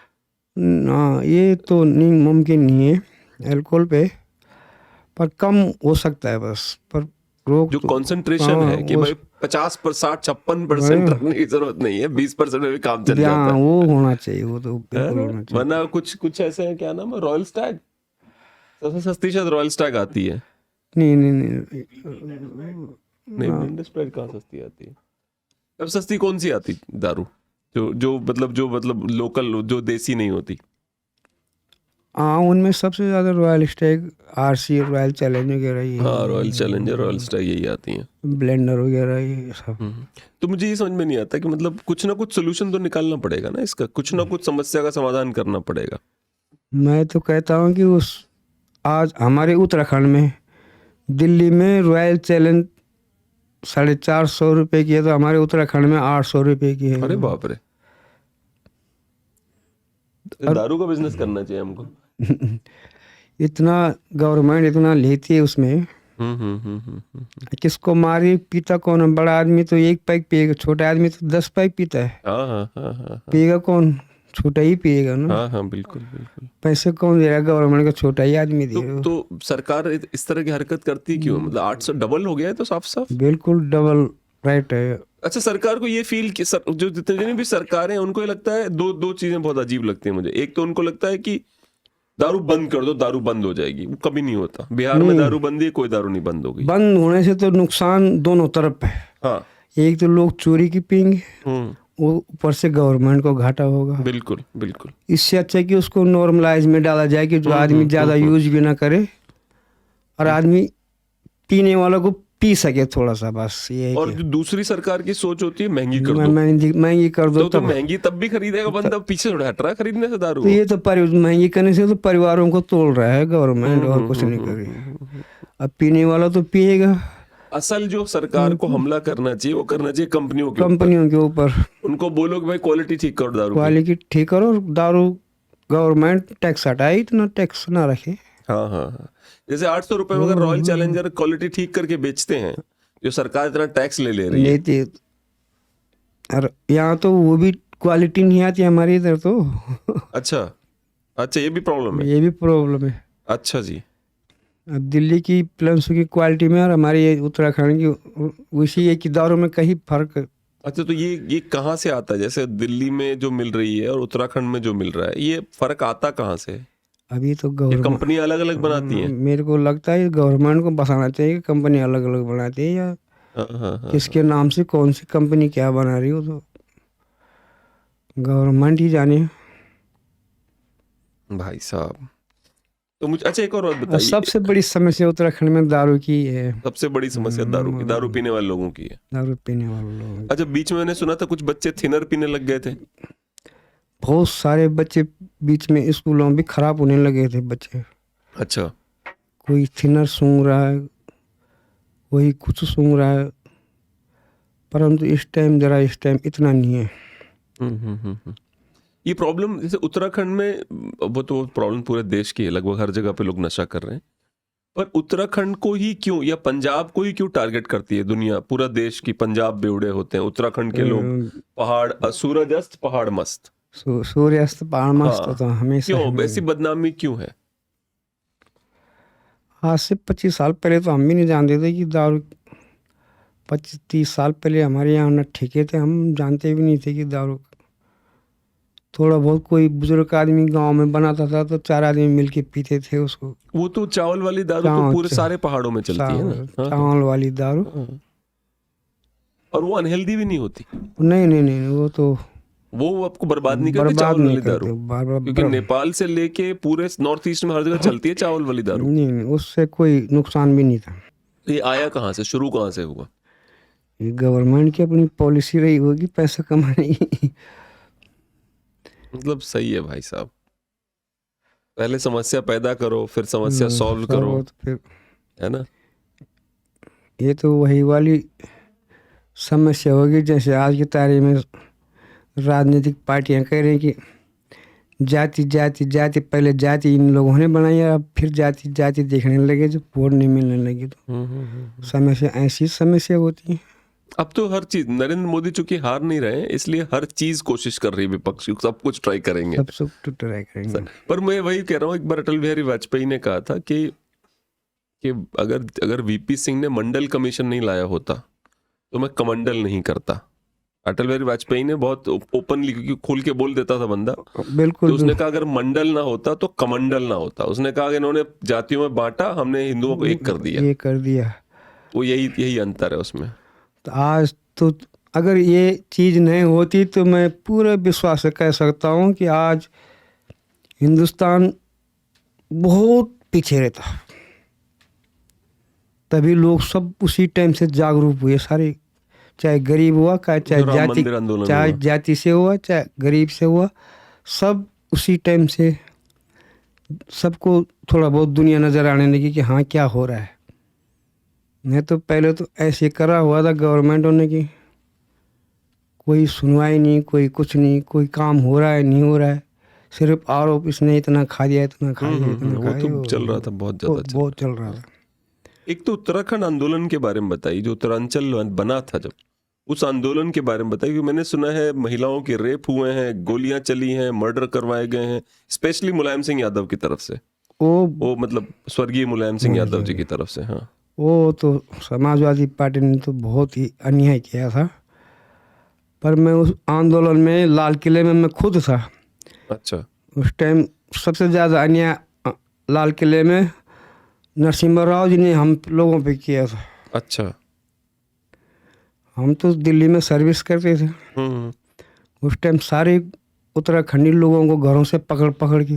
ना, ये तो नहीं, मुमकिन नहीं है अल्कोहल पे, पर कम हो सकता है बस, पर रोक जो तो, कंसंट्रेशन है कि भाई 50 पर 60-56% रखने की जरूरत नहीं है, 20% में भी काम चल जाता है। वो होना चाहिए, वो तो बिल्कुल होना चाहिए। वरना कुछ ऐसे हैं, क्या नाम है, रॉयल स्टैग, सबसे सस्ती शायद रॉयल स्टैग आती है। नहीं ब्लेंडर स्प्राइट कहाँ सस्ती आती है? अब सस्ती कौन सी आती दारू जो मतलब लोकल, जो देसी नहीं होती? हाँ, उनमें सबसे ज्यादा royal Stag, RC, royal challenge वगैरह, ये हाँ, रॉयल चैलेंजर, रॉयल स्टैग, यही आती हैं। ब्लेंडर वगैरह ये सब। तो मुझे ये समझ में नहीं आता कि मतलब कुछ ना कुछ सोल्यूशन तो निकालना पड़ेगा ना इसका, कुछ ना कुछ समस्या का समाधान करना पड़ेगा। मैं तो कहता हूँ कि आज हमारे उत्तराखंड में, दिल्ली में रॉयल चैलेंज 450 रुपए की है, तो हमारे उत्तराखंड में 800 रुपए की है। अरे बाप रे, दारू का बिजनेस करना चाहिए हमको। इतना गवर्नमेंट इतना लेती है उसमें, किसको मारी पीता कौन है? बड़ा आदमी तो 1 पैक पिएगा, छोटा आदमी तो 10 पैक पीता है। पिएगा कौन? छोटा ही पिएगा ना। हाँ, बिल्कुल बिल्कुल। पैसे कौन दे रहा है? गवर्नमेंट का छोटा ही आदमी दे रहा है। तो सरकार इस तरह की हरकत करती क्यों? मतलब 800 डबल हो गया है तो साफ बिल्कुल डबल राइट है। अच्छा, सरकार को ये फील कि जो जितने भी सरकारें हैं उनको ये लगता है, दो चीजें बहुत अजीब लगती है मुझे। एक तो उनको लगता है कि दारू बंद कर दो, दारू बंद हो जाएगी, वो कभी नहीं होता। बिहार में दारू बंदी है, कोई दारू नहीं बंद होगी। बंद होने से तो नुकसान दोनों तरफ है। हाँ, एक तो लोग चोरी की पिएंगे, वो ऊपर से गवर्नमेंट को घाटा होगा। बिल्कुल बिल्कुल। इससे अच्छा है कि उसको नॉर्मलाइज में डाला जाए कि जो आदमी ज्यादा यूज भी ना करे, और आदमी पीने वालों को पी सके थोड़ा सा, बस ये है। और जो दूसरी सरकार की सोच होती है, महंगी कर दो, महंगी कर दो, तो महंगी तब भी खरीदेगा बंदा, पीछे थोड़ा हट रहा है खरीदने से दारू। तो ये तो महंगी करने से तो परिवारों को तोड़ रहा है गवर्नमेंट, और कुछ नहीं कर रही। अब पीने वाला तो पिएगा। असल जो सरकार को हमला करना चाहिए, वो करना चाहिए कंपनियों के ऊपर। उनको बोलो कि भाई क्वालिटी ठीक करो, दारू क्वालिटी ठीक करो, और दारू गवर्नमेंट टैक्स हटाए, इतना टैक्स ना रखे। हाँ। जैसे 800 रुपए में अगर रॉयल चैलेंजर क्वालिटी ठीक करके बेचते हैं, जो सरकार इतना टैक्स ले रही है, और यहाँ तो वो भी क्वालिटी नहीं आती हमारे इधर तो। अच्छा, ये भी प्रॉब्लम है। ये भी प्रॉब्लम है। अच्छा जी। अब दिल्ली की प्लम्सों की क्वालिटी में और हमारे ये उत्तराखंड की उसी एक की दारू में कहीं फर्क। अच्छा, तो ये कहाँ से आता है? जैसे दिल्ली में जो मिल रही है और उत्तराखंड में जो मिल रहा है, ये फर्क आता कहाँ से? अभी तो गवर्नमेंट, कंपनी अलग अलग बनाती हैं। मेरे को लगता है गवर्नमेंट को बताना चाहिए कि कंपनी अलग अलग बनाती है, या किसके नाम से कौन सी कंपनी क्या बना रही हो, तो गवर्नमेंट ही जाने भाई साहब। तो मुझे अच्छा एक और बात बताइए, सबसे बड़ी समस्या उत्तराखंड में दारू की है। सबसे बड़ी समस्या दारू पीने वाले लोगों की है। दारू पीने वाले लोग। अच्छा, बीच में मैंने सुना था कुछ बच्चे थिनर पीने लग गए थे। बहुत सारे बच्चे बीच में स्कूलों में भी खराब होने लगे थे बच्चे। अच्छा, कोई थिनर सूंघ रहा है, कोई कुछ सूंघ रहा है, परंतु इस टाइम इतना नहीं है। ये प्रॉब्लम जैसे उत्तराखंड में, वो तो प्रॉब्लम पूरे देश की है, लगभग हर जगह पे लोग नशा कर रहे हैं, पर उत्तराखंड को ही क्यों, या पंजाब को ही क्यों टारगेट करती है दुनिया? पूरा देश की पंजाब बेवड़े होते हैं, उत्तराखंड के लोग पहाड़, सूरज अस्त पहाड़ मस्त, सूर्यास्त पहाड़ मस्त होता है हमेशा। क्यों ऐसी बदनामी क्यों है? आज से 25 साल पहले तो हम भी नहीं जानते थे कि दारू, 25-30 साल पहले हमारे यहाँ न ठेके थे, हम जानते भी नहीं थे कि दारू। थोड़ा बहुत कोई बुजुर्ग आदमी गांव में बनाता था तो 4 आदमी मिलके पीते थे उसको। वो तो चावल वाली दारू तो पूरे सारे पहाड़ों में चलती है ना, चावल वाली दारू, और वो अनहेल्दी भी नहीं होती। नहीं, वो आपको बर्बाद नहीं करती चावल वाली दारू, क्योंकि नेपाल से लेके पूरे नॉर्थ ईस्ट में हर जगह चलती है चावल वाली दारू। नहीं, उससे कोई नुकसान भी नहीं था। ये आया कहाँ से, शुरू कहाँ से हुआ? ये गवर्नमेंट की अपनी पॉलिसी रही होगी पैसा कमाने की। मतलब सही है भाई साहब, पहले समस्या पैदा करो, फिर समस्या सॉल्व करो, फिर है ना? ये तो वही वाली समस्या होगी जैसे आज की तारीख में राजनीतिक पार्टियां कह रही हैं कि जाति जाति जाति, पहले जाति इन लोगों ने बनाई है, अब फिर जाति जाति देखने लगे जब वोट नहीं मिलने लगी तो समस्या ऐसी समस्या होती है। अब तो हर चीज नरेंद्र मोदी चूंकि हार नहीं रहे हैं इसलिए हर चीज कोशिश कर रही है विपक्ष, सब कुछ ट्राई करेंगे, सब तो ट्राई करेंगे। पर मैं वही कह रहा हूँ, एक बार अटल बिहारी वाजपेयी ने कहा था कि अगर वीपी सिंह ने मंडल कमीशन नहीं लाया होता तो मैं कमंडल नहीं करता। अटल बिहारी वाजपेयी ने बहुत ओपनली, क्योंकि खोल के बोल देता था बंदा, बिल्कुल तो उसने कहा अगर मंडल ना होता तो कमंडल ना होता। उसने कहा कि इन्होंने जातियों में बांटा, हमने हिंदुओं को एक कर दिया, ये कर दिया। वो यही अंतर है उसमें। तो आज तो अगर ये चीज़ नहीं होती तो मैं पूरे विश्वास से कह सकता हूँ कि आज हिंदुस्तान बहुत पीछे रहता। तभी लोग सब उसी टाइम से जागरूक हुए सारे, चाहे गरीब हुआ चाहे जाति से हुआ चाहे गरीब से हुआ, सब उसी टाइम से सबको थोड़ा बहुत दुनिया नज़र आने लगी कि हाँ क्या हो रहा है। नहीं तो पहले तो ऐसे करा हुआ था गवर्नमेंट होने की, कोई सुनवाई नहीं, कोई कुछ नहीं, कोई काम हो रहा है नहीं हो रहा है, सिर्फ आरोप इसने इतना खा दिया इतना खा दिया इतना खा दिया। वो चल रहा था, बहुत चल रहा था। एक तो उत्तराखंड आंदोलन के बारे में बताइए, जो उत्तरांचल बना था जब, उस आंदोलन के बारे में बताइए। क्योंकि मैंने सुना है महिलाओं के रेप हुए हैं, गोलियां चली हैं, मर्डर करवाए गए हैं, स्पेशली मुलायम सिंह यादव की तरफ से, वो मतलब स्वर्गीय मुलायम सिंह यादव जी की तरफ से। हाँ, वो तो समाजवादी पार्टी ने तो बहुत ही अन्याय किया था, पर मैं उस आंदोलन में लाल किले में मैं खुद था। अच्छा। उस टाइम सबसे ज़्यादा अन्याय लाल किले में नरसिम्हा राव जी ने हम लोगों पे किया था। अच्छा। हम तो दिल्ली में सर्विस करते थे। उस टाइम सारे उत्तराखंडी लोगों को घरों से पकड़ पकड़ के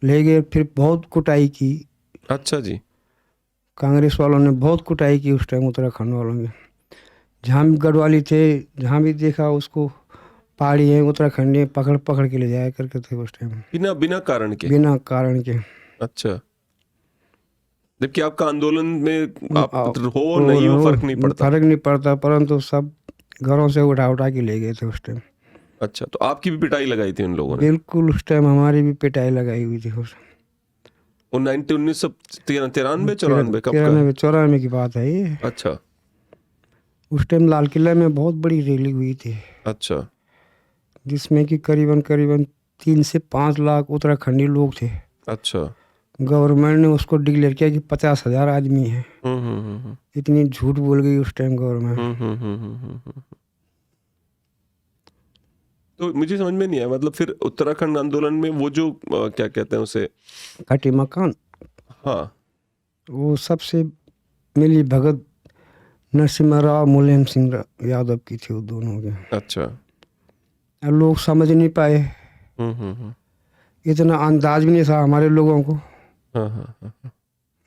ले गए, फिर बहुत कुटाई की। अच्छा जी। कांग्रेस वालों ने बहुत कुटाई की उस टाइम उत्तराखंड वालों की। जहाँ भी गढ़वाली थे, जहाँ भी देखा उसको पहाड़ी है उत्तराखंडी पकड़ पकड़ के ले जाया करके थे उस टाइम, बिना कारण के। अच्छा, जबकि आपका आंदोलन में आप हो नहीं हो फर्क नहीं पड़ता, परंतु सब घरों से उठा के ले गए थे उस टाइम। अच्छा, तो आपकी भी पिटाई लगाई थी उन लोगों ने? बिल्कुल, उस टाइम हमारी भी पिटाई लगाई हुई थी। 1993-94 की बात है ये। अच्छा। उस टाइम लाल किला में बहुत बड़ी रैली हुई थी। अच्छा। जिसमें कि करीबन 3 से 5 लाख उत्तराखंडी लोग थे। अच्छा। गवर्नमेंट ने उसको डिक्लेयर किया कि 50,000 आदमी हैं। इतनी झूठ बोल गई उस टाइम गवर्नमेंट। तो मुझे समझ में नहीं आया, मतलब फिर उत्तराखंड आंदोलन में वो जो क्या कहते हैं उसे, खटी मकान, हाँ, वो सबसे मिली भगत नरसिम्हा राव मुलायम सिंह यादव की थी, वो दोनों के। अच्छा। लोग समझ नहीं पाए, इतना अंदाज भी नहीं था हमारे लोगों को।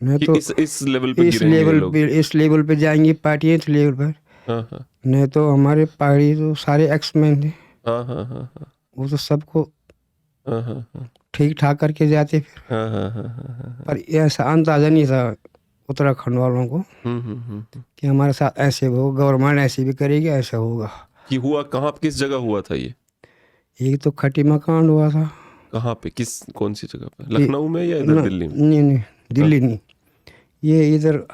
नहीं तो इस लेवल पे जाएंगी पार्टी, इस लेवल पर। नहीं तो हमारे पार्टी तो सारे एक्समैन थे। वो तो सबको ठीक ठाक करके जाते फिर। पर ऐसा अंदाजा नहीं था उत्तराखंड वालों को कि हमारे साथ ऐसे हो, गवर्नमेंट ऐसे भी करेगी, ऐसा होगा। कि हुआ कहाँ, किस जगह हुआ था ये? एक तो खटी मकान हुआ था। कहाँ पे, कौन सी जगह पे? लखनऊ में या इधर दिल्ली में? नहीं, दिल्ली नहीं, ये इधर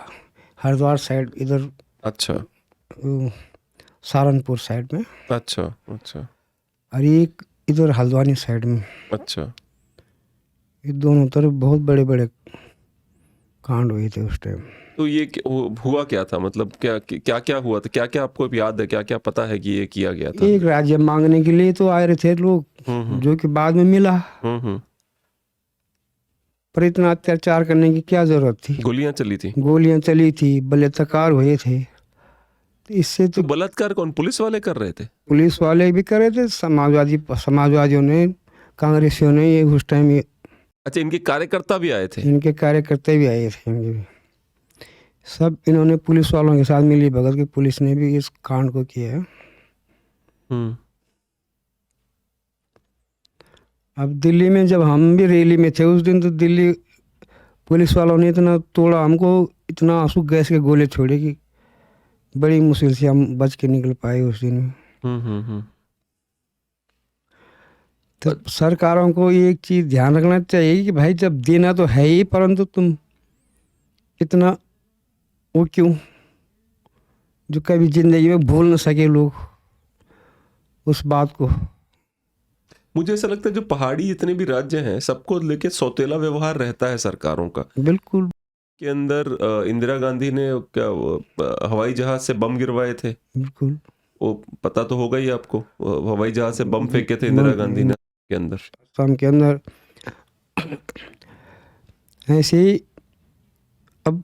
हरिद्वार साइड, इधर। अच्छा। सहारनपुर साइड में। अच्छा। और एक इधर हल्द्वानी साइड में। अच्छा। ये दोनों तरफ बहुत बड़े बड़े कांड हुए थे उस टाइम। तो ये हुआ क्या था, मतलब क्या हुआ था, क्या आपको याद है, क्या पता है कि ये किया गया था? एक राज्य मांगने के लिए तो आए थे लोग, जो कि बाद में मिला। पर इतना अत्याचार करने की क्या जरूरत थी? गोलियां चली थी, बलात्कार हुए थे। इससे तो बलात्कार कौन, पुलिस वाले कर रहे थे? पुलिस वाले भी कर रहे थे, समाजवादियों ने, कांग्रेसियों ने, ये उस टाइम ये। अच्छा, इनके कार्यकर्ता भी आए थे? इनके कार्यकर्ता भी आए थे, इनके भी सब। इन्होंने पुलिस वालों के साथ मिली भगत की, पुलिस ने भी इस कांड को किया है। अब दिल्ली में जब हम भी रैली में थे उस दिन, तो दिल्ली पुलिस वालों ने इतना तोड़ा हमको, इतना आंसू गैस के गोले छोड़े कि बड़ी मुश्किल से हम बच के निकल पाए उस दिन में। हम्म। तो सरकारों को एक चीज ध्यान रखना चाहिए कि भाई जब देना तो है ही, परंतु तुम इतना वो क्यों, जो कभी जिंदगी में भूल न सके लोग उस बात को। मुझे ऐसा लगता है जो पहाड़ी जितने भी राज्य हैं सबको लेके सौतेला व्यवहार रहता है सरकारों का। बिल्कुल के अंदर इंदिरा गांधी ने क्या हवाई जहाज से बम गिरवाए थे, बिल्कुल वो पता तो होगा ही आपको। हवाई जहाज से बम फेंके थे इंदिरा गांधी ने के अंदर, शाम के अंदर। ऐसे ही अब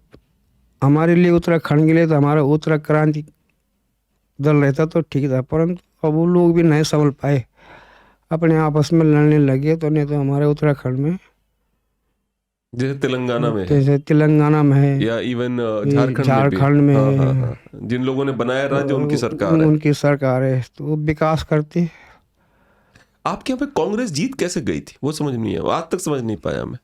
हमारे लिए उत्तराखंड के लिए तो हमारा उत्तराखंड क्रांति दल रहता तो ठीक था, परंतु अब वो लोग भी नहीं संभल पाए, अपने आपस में लड़ने लगे। तो नहीं तो हमारे उत्तराखंड में जैसे तेलंगाना में है, जैसे तेलंगाना में है या इवन झारखंड में हाँ, है, हाँ, हाँ। जिन लोगों ने बनाया राज्य उनकी सरकार है। उनकी सरकार है, तो वो विकास करती। आपके यहाँ पे कांग्रेस जीत कैसे गई थी वो समझ नहीं है, आज तक समझ नहीं पाया मैं।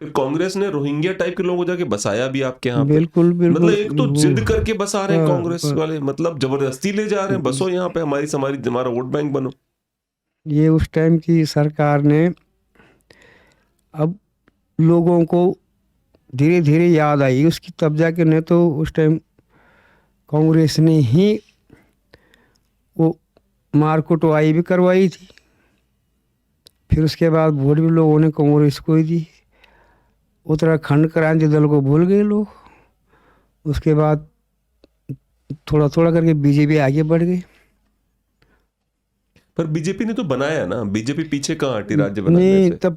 फिर कांग्रेस ने रोहिंग्या टाइप के लोगों को जाके बसाया भी आपके यहाँ पे। बिल्कुल बिल्कुल। मतलब एक तो जिद करके बसा रहे हैं हाँ, कांग्रेस वाले, मतलब जबरदस्ती ले जा रहे हैं, बसो यहाँ पे, हमारा वोट बैंक बनो। ये उस टाइम की सरकार ने, अब लोगों को धीरे धीरे याद आई उसकी, तब जाके नहीं तो उस टाइम कांग्रेस ने ही वो मार कुटवाई भी करवाई थी। फिर उसके बाद वोट भी लोगों ने कांग्रेस को ही दी। उत्तराखंड क्रांति दल को भूल गए लोग। उसके बाद थोड़ा थोड़ा करके बीजेपी आगे बढ़ गई। पर बीजेपी ने तो बनाया ना, बीजेपी पीछे कहाँ हटी राज्य बनाने से?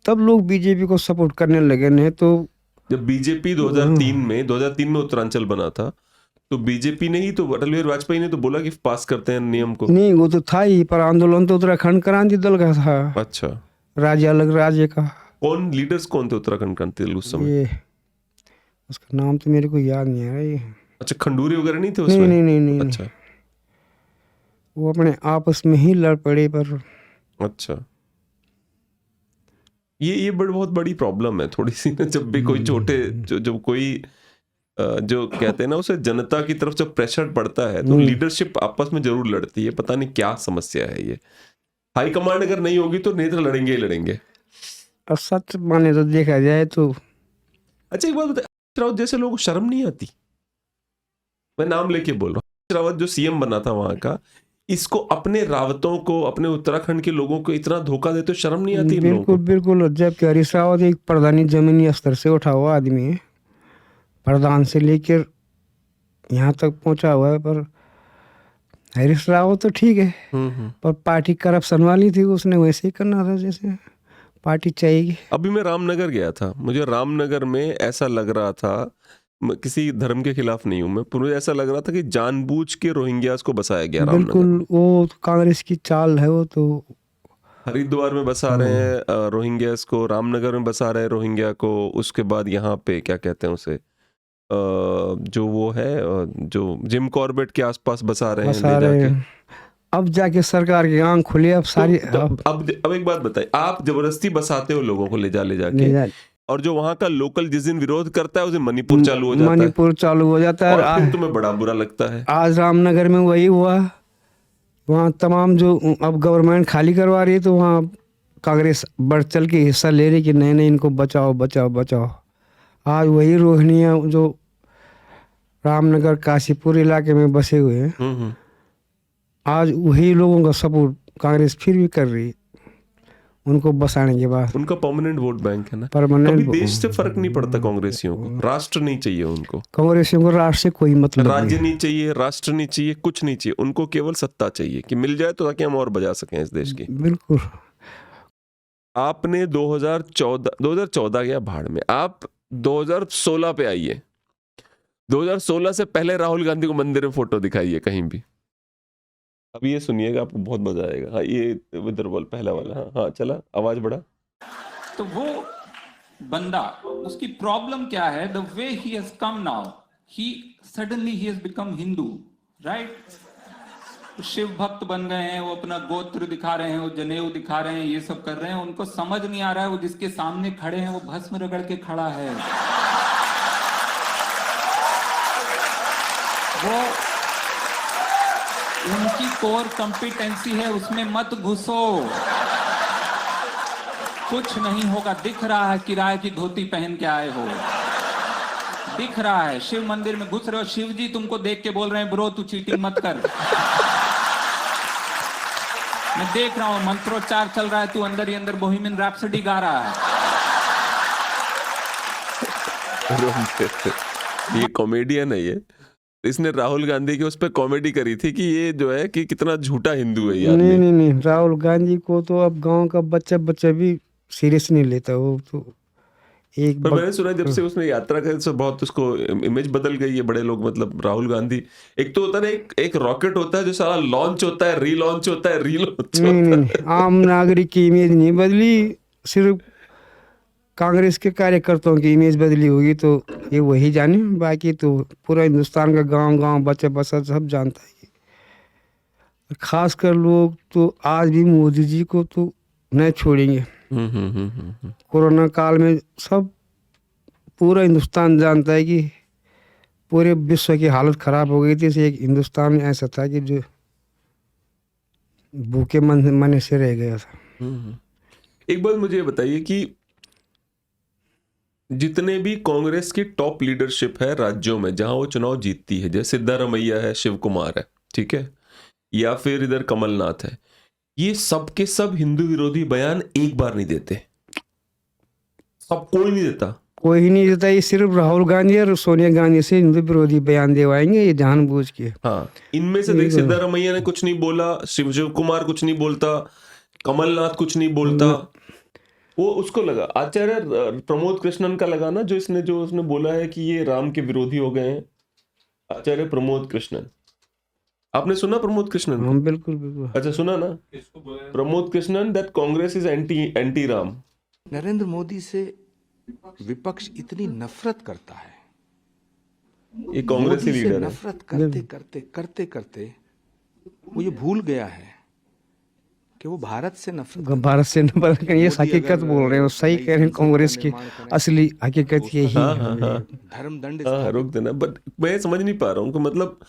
तब लोग बीजेपी को सपोर्ट करने लगे। नहीं तो जब बीजेपी 2003 में उत्तरांचल बना था, तो बीजेपी ने ही तो, अटल बिहारी वाजपेयी ने तो बोला कि पास करते हैं नियम को। नहीं, वो तो था ही, पर आंदोलन तो उत्तराखंड क्रांति दल का था। अच्छा, राज्य अलग राज्य का। कौन लीडर्स कौन थे उत्तराखंड क्रांति दल उस समय? ये उसका नाम तो मेरे को याद नहीं आ रहा है। अच्छा, खंडूरी वगैरह नहीं थे उसमें? नहीं। अच्छा, वो अपने आपस में ही लड़ पड़े। पर अच्छा, ये बहुत बड़ी प्रॉब्लम है थोड़ी सी ना, जब भी कोई छोटे जब कोई जो कहते हैं ना उसे जनता की तरफ जब प्रेशर पड़ता है तो लीडरशिप आपस में जरूर लड़ती है। पता नहीं क्या समस्या है ये। हाई कमांड अगर नहीं होगी तो नेता लड़ेंगे ही लड़ेंगे। और सच माने तो देखा जाए तो। अच्छा, एक बात बताइए, रावत जैसे लोगों को शर्म नहीं आती? मैं नाम लेके बोल रहा हूँ, रावत जो सीएम बना था वहां का, इसको अपने रावतों को, अपने उत्तराखंड के लोगों को इतना धोखा देते तो शर्म नहीं आती इन लोगों को? बिल्कुल। जबकि हरीश रावत एक प्रधानी जमीनी स्तर से उठा हुआ आदमी है, प्रधान से लेकर यहाँ तक पहुंचा हुआ है। पर हरीश रावत तो ठीक है, पर पार्टी करप्शन वाली थी, उसने वैसे ही करना था जैसे पार्टी चाहिए। अभी मैं रामनगर गया था, मुझे रामनगर में ऐसा लग रहा था, किसी धर्म के खिलाफ नहीं हूं मैं, मुझे ऐसा लग रहा था कि जानबूझ के रोहिंग्यास को बसाया गया रामनगर। बिल्कुल, वो कांग्रेस की चाल है। वो तो हरिद्वार में बसा रहे हैं रोहिंग्यास को, रामनगर में बसा रहे हैं रोहिंग्या को, उसके बाद यहाँ पे क्या कहते हैं उसे, जो वो है जो जिम कॉर्बेट के आसपास बसा रहे हैं ले जाके। अब जाके सरकार की आंख खुली। अब सारी अब एक बात बताइए, आप जबरदस्ती बसाते हो लोगों को ले जाके, और जो वहां का लोकल जिस दिन विरोध करता है उस दिन मणिपुर चालू हो जाता है, और फिर तुम्हें बड़ा बुरा लगता है। आज रामनगर में वही हुआ। वहाँ तमाम जो अब गवर्नमेंट खाली करवा रही है, तो वहाँ कांग्रेस बढ़ चल के हिस्सा ले रही कि नहीं इनको बचाओ। आज वही रोहिंग्या जो रामनगर काशीपुर इलाके में बसे हुए हैं, आज वही लोगों का सपोर्ट कांग्रेस फिर भी कर रही है उनको बसाने के बाद। उनका परमानेंट वोट बैंक है ना। परमानेंट। कभी देश से फर्क नहीं पड़ता कांग्रेसियों को, राष्ट्र नहीं चाहिए उनको। कांग्रेसियों को राष्ट्र से कोई मतलब राज्य नहीं चाहिए, राष्ट्र नहीं चाहिए, कुछ नहीं चाहिए उनको, केवल सत्ता चाहिए कि मिल जाए तो ताकि हम और बजा सकें इस देश की। बिल्कुल। आपने 2014 गया भाड़ में, आप 2016 पे आइए। 2016 से पहले राहुल गांधी को मंदिर में फोटो दिखाइए कहीं भी। अब ये सुनिएगा, आपको बहुत मजा आएगा। हाँ, ये इधर बोल, पहला वाला। हाँ चला, आवाज बढ़ा। तो वो बंदा, उसकी प्रॉब्लम क्या है? The way he has come now, he suddenly he has become Hindu, right? Shiv भक्त बन गए हैं, वो अपना गोत्र दिखा रहे हैं, वो जनेऊ दिखा रहे हैं, ये सब कर रहे हैं। उनको समझ नहीं आ रहा है वो जिसके सामने खड़े हैं वो भस्म रगड़ के खड़ा है। वो उनकी कोर कॉम्पिटेंसी है, उसमें मत घुसो। कुछ नहीं होगा। दिख रहा है किराए की धोती पहन के आए हो, दिख रहा है। शिव मंदिर में घुस रहे हो, शिव जी तुमको देख के बोल रहे हैं ब्रो तू चीटिंग मत कर। मैं देख रहा हूं मंत्रोच्चार चल रहा है, तू अंदर ही अंदर बोहेमियन रैप्सोडी गा रहा है। ये कॉमेडियन है ये। इसने राहुल गांधी की उस पर कॉमेडी करी थी कि ये जो है कि कितना झूठा हिंदू है यार। नहीं, राहुल गांधी को तो अब गांव का बच्चा भी सीरियस नहीं लेता। वो तो एक पर मैंने सुना जब से उसने यात्रा करी तो बहुत उसको इमेज बदल गई है। बड़े लोग मतलब राहुल गांधी, एक तो होता है ना एक रॉकेट होता है जो सारा लॉन्च होता है, रीलॉन्च होता है, रीलॉन्च नहीं, आम नागरिक की इमेज नहीं बदली, सिर्फ कांग्रेस के कार्यकर्ताओं की इमेज बदली होगी तो ये वही जाने। बाकी तो पूरा हिंदुस्तान का गांव बच्चा सब जानता है। खासकर लोग तो आज भी मोदी जी को तो नहीं छोड़ेंगे। कोरोना काल में सब पूरा हिंदुस्तान जानता है कि पूरे विश्व की हालत खराब हो गई थी। एक हिंदुस्तान में ऐसा था कि जो भूखे मन से रह गया था। एक बात मुझे बताइए कि जितने भी कांग्रेस की टॉप लीडरशिप है राज्यों में जहां वो चुनाव जीतती है, जैसे सिद्धारमैया है, शिव कुमार है, ठीक है, या फिर इधर कमलनाथ है, ये सब के सब हिंदू विरोधी बयान एक बार नहीं देते। सब कोई नहीं देता, कोई नहीं देता। ये सिर्फ राहुल गांधी और सोनिया गांधी से हिंदू विरोधी बयान दिलवाएंगे, ये जानबूझ के। हाँ, इनमें से देख सिद्धारमैया ने कुछ नहीं बोला, शिव कुमार कुछ नहीं बोलता, कमलनाथ कुछ नहीं बोलता। वो उसको लगा आचार्य प्रमोद कृष्णन का लगा ना, जो उसने बोला है कि ये राम के विरोधी हो गए हैं, आचार्य प्रमोद कृष्णन। आपने सुना प्रमोद कृष्णन? हाँ, बिल्कुल। अच्छा, सुना ना Pramod Krishnan, that Congress is anti Ram. Narendra Modi से विपक्ष इतनी नफरत करता है, ये कांग्रेसी लीडर है। नफरत करते करते वो ये भूल गया है कि वो भारत से नफरत ये हकीकत बोल रहे हो, सही कह रहे हैं। कांग्रेस की असली हकीकत यही है। धर्म दंड रोक देना। बट मैं समझ नहीं पा रहा हूँ कि मतलब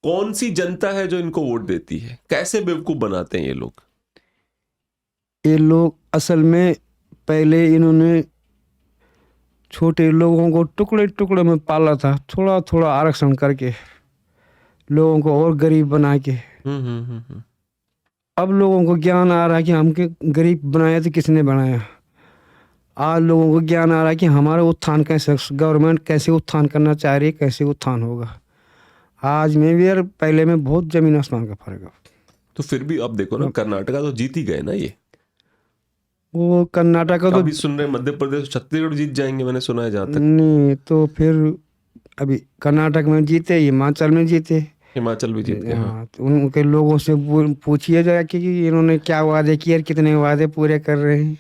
कौन सी जनता है जो इनको वोट देती है? कैसे बेवकूफ बनाते हैं ये लोग? ये लोग असल में पहले इन्होंने छोटे लोगों को टुकड़े में पाला था, थोड़ा आरक्षण करके लोगों को और गरीब बना के। अब लोगों को ज्ञान आ रहा है कि हमके गरीब बनाया तो किसने बनाया। आज लोगों को ज्ञान आ रहा है कि हमारा उत्थान कैसे, गवर्नमेंट कैसे उत्थान करना चाह रही है, कैसे उत्थान होगा। आज में भी यार पहले में बहुत जमीन आसमान का फर्क है। तो फिर भी अब देखो ना, कर्नाटका तो जीत ही गए ना। ये वो कर्नाटका तो अभी सुन रहे मध्य प्रदेश, छत्तीसगढ़ जीत जाएंगे, मैंने सुना है जहाँ तक। नहीं, तो फिर अभी कर्नाटक में जीते, हिमाचल में जीते, हिमाचल भी जीत गए। हाँ, तो उनके लोगों से पूछिए जाए कि इन्होंने क्या वादे किए और कितने वादे पूरे कर रहे हैं।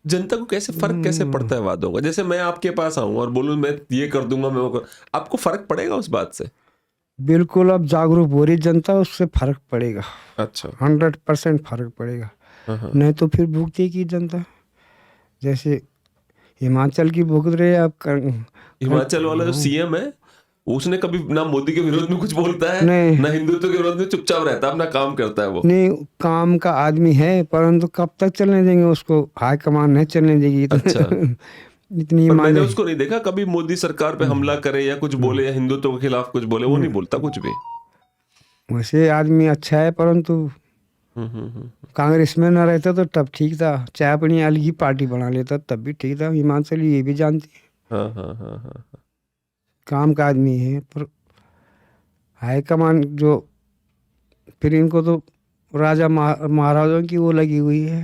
जनता को फर्क कैसे पड़ता है वादों का? जैसे मैं आपके पास आऊं और बोलूं मैं ये कर दूंगा, मैं वो कर, आपको फर्क पड़ेगा उस बात से? बिल्कुल, अब जागरूक हो रही जनता, उससे फर्क पड़ेगा। अच्छा, 100% फर्क पड़ेगा। नहीं तो फिर भुगती की जनता, जैसे हिमाचल की भुगत रहे। आप हिमाचल वाला जो सीएम है, उसने कभी ना मोदी के विरोध में कुछ बोलता है, ना हिंदुत्व के विरोध में, चुपचाप रहता है, अपना काम करता है। वो नहीं, काम का आदमी है, परंतु कब तक चलने देंगे उसको? हाई कमान नहीं चलने देगी। अच्छा। इतनी मैंने उसको नहीं देखा कभी मोदी सरकार पे हमला करे या कुछ बोले या हिंदुत्व के खिलाफ कुछ बोले, वो नहीं बोलता कुछ भी। वैसे आदमी अच्छा है, परंतु कांग्रेस में न रहता तो तब ठीक था, चाहे अपनी अलग ही पार्टी बना लेता तब भी ठीक था। हिमाचल ये भी जानती है। हाँ। काम का आदमी है, पर हाईकमान जो फिर इनको तो राजा महाराजाओं की वो लगी हुई है।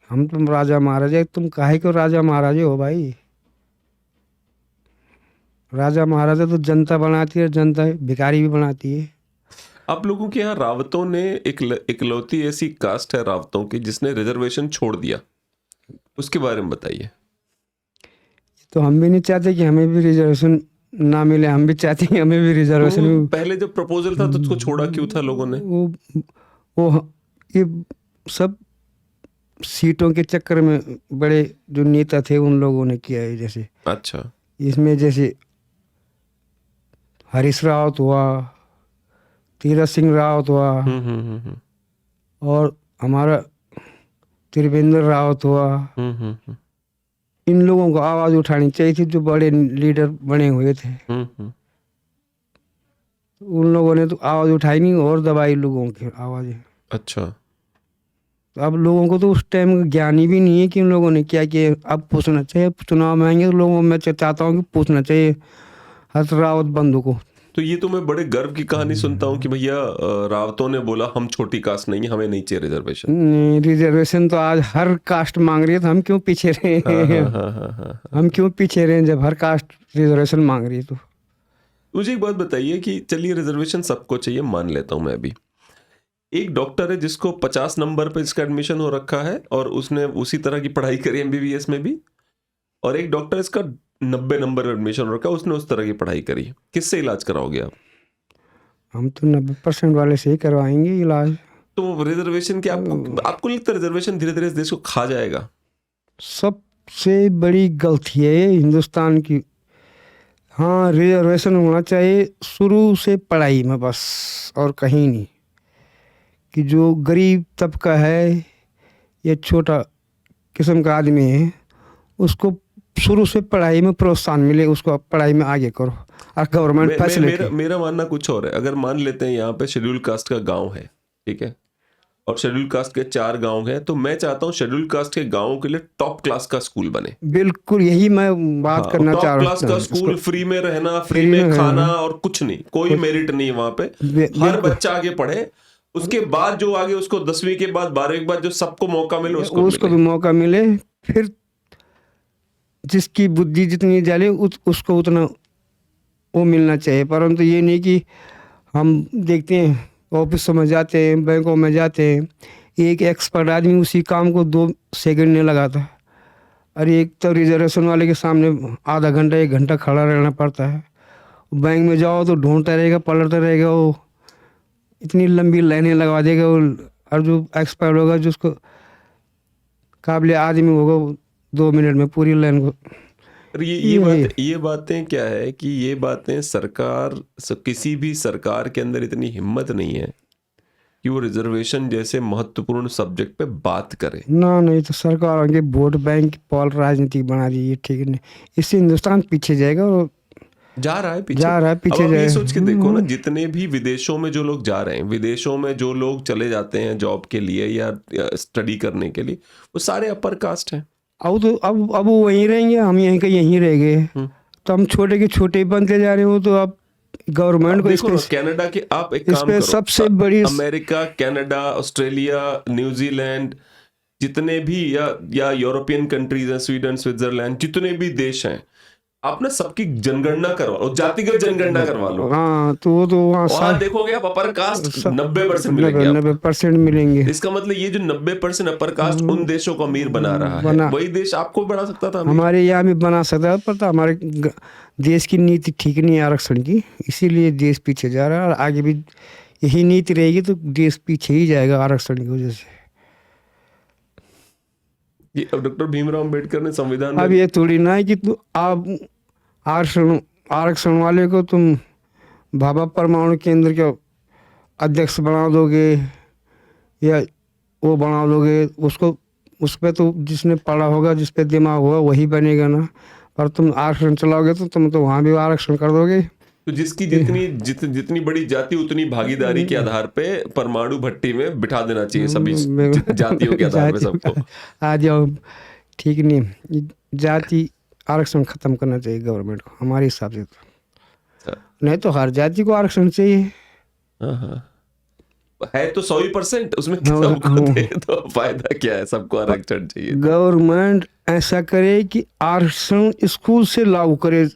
हम तुम राजा महाराजा, तुम काहे को राजा महाराजा हो भाई? राजा महाराजा तो जनता बनाती है, जनता भिखारी भी बनाती है। आप लोगों के यहाँ रावतों ने इकलौती ऐसी कास्ट है रावतों की जिसने रिजर्वेशन छोड़ दिया, उसके बारे में बताइए। तो हम भी नहीं चाहते कि हमें भी रिजर्वेशन ना मिले। हम भी चाहते हैं हमें भी रिजर्वेशन। तो पहले जब प्रपोजल था तो उसको छोड़ा क्यों था लोगों ने? वो ये सब सीटों के चक्कर में बड़े जो नेता थे उन लोगों ने किया है। जैसे अच्छा, इसमें जैसे हरीश रावत हुआ, तीरथ सिंह रावत हुआ, और हमारा त्रिवेंद्र रावत हुआ। इन लोगों को आवाज उठानी चाहिए थी जो बड़े लीडर बने हुए थे। उन लोगों ने तो आवाज उठाई नहीं और दबाई लोगों की आवाजें। अच्छा, तो अब लोगों को तो उस टाइम ज्ञान ही भी नहीं है कि उन लोगों ने क्या किया। अब पूछना चाहिए, चुनाव में आएंगे तो लोगों को मैं चाहता हूँ कि पूछना चाहिए हर्ष रावत बंधु को। तो ये तो मैं बड़े गर्व की कहानी सुनता हूँ कि भैया रावतों ने बोला हम छोटी कास्ट नहीं है, हमें नहीं चाहिए रिजर्वेशन। रिजर्वेशन तो आज हर कास्ट मांग रही है, तो हम क्यों पीछे रहे? हम क्यों पीछे रहे जब हर कास्ट रिजर्वेशन मांग रही है? तो मुझे एक बात बताइए कि चलिए रिजर्वेशन सबको चाहिए, मान लेता हूं मैं भी। एक डॉक्टर है जिसको 50 नंबर पे इसका एडमिशन हो रखा है और उसने उसी तरह की पढ़ाई करी एमबीबीएस में भी, और एक डॉक्टर इसका 90 नंबर पे एडमिशन हो रखा है, उसने उस तरह की पढ़ाई करी। किससे इलाज कराओगे आप? हम तो 90% वाले से ही करवाएंगे इलाज। तो रिजर्वेशन के आपको लगता है रिजर्वेशन धीरे धीरे इस देश को खा जाएगा? सबसे बड़ी गलती है ये हिंदुस्तान की। हाँ, रिजर्वेशन होना चाहिए शुरू से पढ़ाई में बस, और कहीं नहीं। कि जो गरीब तबका है या छोटा किस्म का आदमी है उसको शुरू से पढ़ाई में प्रोत्साहन मिले, उसको पढ़ाई में आगे करो। और गवर्नमेंट फैसिलिटी। मेरा मानना कुछ और है। अगर मान लेते हैं यहाँ पे शेड्यूल कास्ट का गांव है, ठीक है, और शेड्यूल कास्ट के 4 गांव हैं, तो मैं चाहता हूँ शेड्यूल कास्ट के गांवों के लिए टॉप क्लास का स्कूल बने। बिल्कुल यही मैं बात करना चाह रहा हूँ। टॉप क्लास का स्कूल, फ्री में रहना, फ्री में खाना, और कुछ नहीं, कोई मेरिट नहीं वहां पे। हर बच्चा आगे पढ़े, उसके बाद जो आगे उसको 10वीं के बाद 12वीं के बाद जो सबको मौका मिले उसको भी मौका मिले। फिर जिसकी बुद्धि जितनी जाले उसको उतना वो मिलना चाहिए। परंतु ये नहीं कि हम देखते हैं ऑफिसों में जाते हैं, बैंकों में जाते हैं, एक एक्सपर्ट आदमी उसी काम को 2 सेकंड नहीं लगाता। अरे एक तो रिजर्वेशन वाले के सामने आधा घंटा 1 घंटा खड़ा रहना पड़ता है। बैंक में जाओ तो ढूंढता रहेगा, पलटता रहेगा, वो इतनी लंबी लाइनें लगवा देगा वो। और जो एक्सपर्ट होगा, जिसको काबिल आदमी होगा, वो 2 मिनट में पूरी लाइन को। ये बातें क्या है कि ये बातें सरकार, किसी भी सरकार के अंदर इतनी हिम्मत नहीं है कि वो रिजर्वेशन जैसे महत्वपूर्ण सब्जेक्ट पे बात करे। ना, नहीं तो सरकार आगे वोट बैंक पॉल राजनीति बना रही है, ठीक है। इससे हिंदुस्तान पीछे जाएगा और जा रहा है पीछे अब ये सोच के देखो ना, जितने भी विदेशों में जो लोग जा रहे हैं, विदेशों में जो लोग चले जाते हैं जॉब के लिए या स्टडी करने के लिए, वो सारे अपर कास्ट हैं। अब वो वहीं रहेंगे, हम यहीं के यहीं रह गए। तो हम छोटे के छोटे बनते जा रहे हो। तो अब गवर्नमेंट को देखो कनाडा के, आप एक काम करो, सबसे बड़ी अमेरिका, कनाडा, ऑस्ट्रेलिया, न्यूजीलैंड, जितने भी या यूरोपियन कंट्रीज हैं, स्वीडन, स्विट्जरलैंड, जितने भी देश हैं, आप ना सबकी जनगणना करवा लो, जातिगत जनगणना करवा लो। हाँ, तो वो तो वहां देखोगे आप अपर कास्ट 90% मिलेंगे। 90% मिलेंगे। इसका मतलब ये जो 90% अपर कास्ट उन देशों को अमीर बना रहा है, वही देश आपको बना सकता था, हमारे यहाँ भी बना सकता है। पर हमारे देश की नीति ठीक नहीं है आरक्षण की, इसीलिए देश पीछे जा रहा है। और आगे भी यही नीति रहेगी तो देश पीछे ही जाएगा आरक्षण की वजह से। डॉक्टर भीमराव अंबेडकर ने संविधान में, अब ये थोड़ी ना है कि तू आप आरक्षण वाले को तुम भाभा परमाणु केंद्र के अध्यक्ष बना दोगे या वो बना दोगे, उसको उस पर तो जिसने पढ़ा होगा, जिस पे दिमाग होगा वही बनेगा ना। पर तुम आरक्षण चलाओगे तो तुम तो वहाँ भी आरक्षण कर दोगे। तो जिसकी जितनी बड़ी जाति उतनी भागीदारी के आधार पे परमाणु भट्टी में बिठा देना चाहिए सभी जातियों के आधार पे सबको। आ जाओ, ठीक नहीं, जाति आरक्षण खत्म करना चाहिए गवर्नमेंट को हमारे हिसाब से। तो नहीं तो हर जाति को आरक्षण चाहिए। है तो 100% उसमें सबको दे तो फायदा क्या है, सबको आरक्षण चाहिए। गवर्नमेंट ऐसा करे कि आरक्षण स्कूल से लागू करे।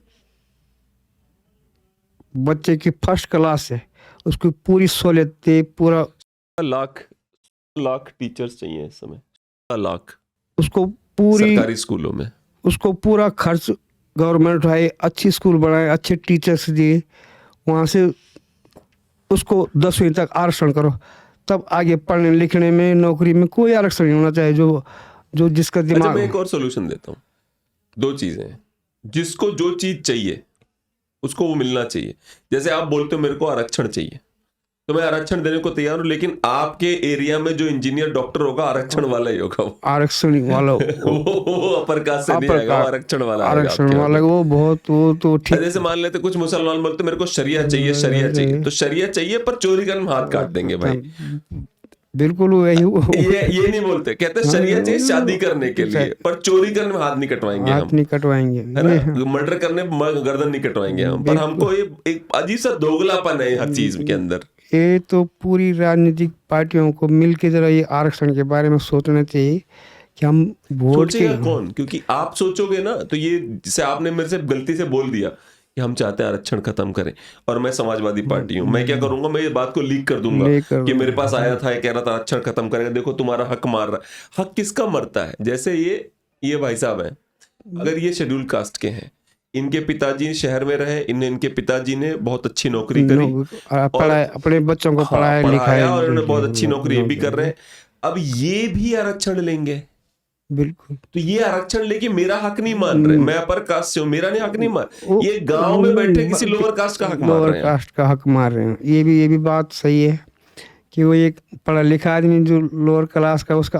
बच्चे की फर्स्ट क्लास है उसको पूरी सहूलियत दे। पूरा लाख टीचर्स चाहिए इस समय, लाख उसको पूरी सरकारी स्कूलों में, उसको पूरा खर्च गवर्नमेंट उठाई, अच्छी स्कूल बनाए, अच्छे टीचर्स दिए, वहाँ से उसको 10वीं तक आरक्षण करो, तब आगे पढ़ने लिखने में नौकरी में कोई आरक्षण नहीं होना चाहिए। जो जिसका अच्छा, दिमाग मैं एक और सोल्यूशन देता हूँ। 2 चीजें हैं, जिसको जो चीज चाहिए उसको वो मिलना चाहिए। जैसे आप बोलते हो मेरे को आरक्षण चाहिए, तो मैं आरक्षण देने को तैयार हूं, लेकिन आपके एरिया में जो इंजीनियर डॉक्टर होगा आरक्षण वाला ही होगा। वो आरक्षण वाला वो अपर कास्ट से नहीं आएगा, वो आरक्षण वाला आएगा आरक्षण आपके वाला वहाँ वो बहुत वो तो पे। ठीक। जैसे मान लेते कुछ मुसलमान बोलते मेरे को शरिया चाहिए, शरिया चाहिए, तो शरिया चाहिए पर चोरी करने में हाथ काट देंगे भाई। बिल्कुल वही ये नहीं बोलते, कहते शरिया चाहिए शादी करने के लिए, पर चोरी करने में हाथ नहीं कटवाएंगे हम, हाथ नहीं कटवाएंगे, है ना। मर्डर करने में गर्दन नहीं कटवाएंगे हम, पर हमको एक अजीब सा दोगलापन है हर चीज के अंदर। ये तो पूरी राजनीतिक पार्टियों को मिलके जरा ये आरक्षण के बारे में सोचना चाहिए कि हम वोट सोचेगा कौन? क्योंकि आप सोचोगे ना तो ये, जैसे आपने मेरे से गलती से बोल दिया कि हम चाहते हैं आरक्षण खत्म करें, और मैं समाजवादी पार्टी हूं, मैं क्या करूंगा, मैं ये बात को लीक कर दूंगा कि मेरे पास आया था, कह रहा था आरक्षण खत्म करेगा, देखो तुम्हारा हक मार रहा है। हक किसका मरता है? जैसे ये भाई साहब हैं, अगर ये शेड्यूल कास्ट के हैं, इनके पिताजी शहर में रहे, इनके पिताजी ने बहुत अच्छी नौकरी करी, पढ़ाया, अपने बच्चों को पढ़ाया लिखाया, और इन्होंने बहुत अच्छी नौकरी ये भी कर रहे हैं, अब ये भी आरक्षण लेंगे। बिल्कुल, तो ये आरक्षण लेके मेरा हक नहीं मान रहे, मैं अपर कास्ट से हूं, मेरा नहीं हक नहीं मान, ये गांव में बैठे किसी लोअर कास्ट का हक मार रहे हैं। लोअर कास्ट का हक मार रहे हैं। ये भी बात सही है कि वो एक पढ़ा लिखा आदमी जो लोअर क्लास का, उसका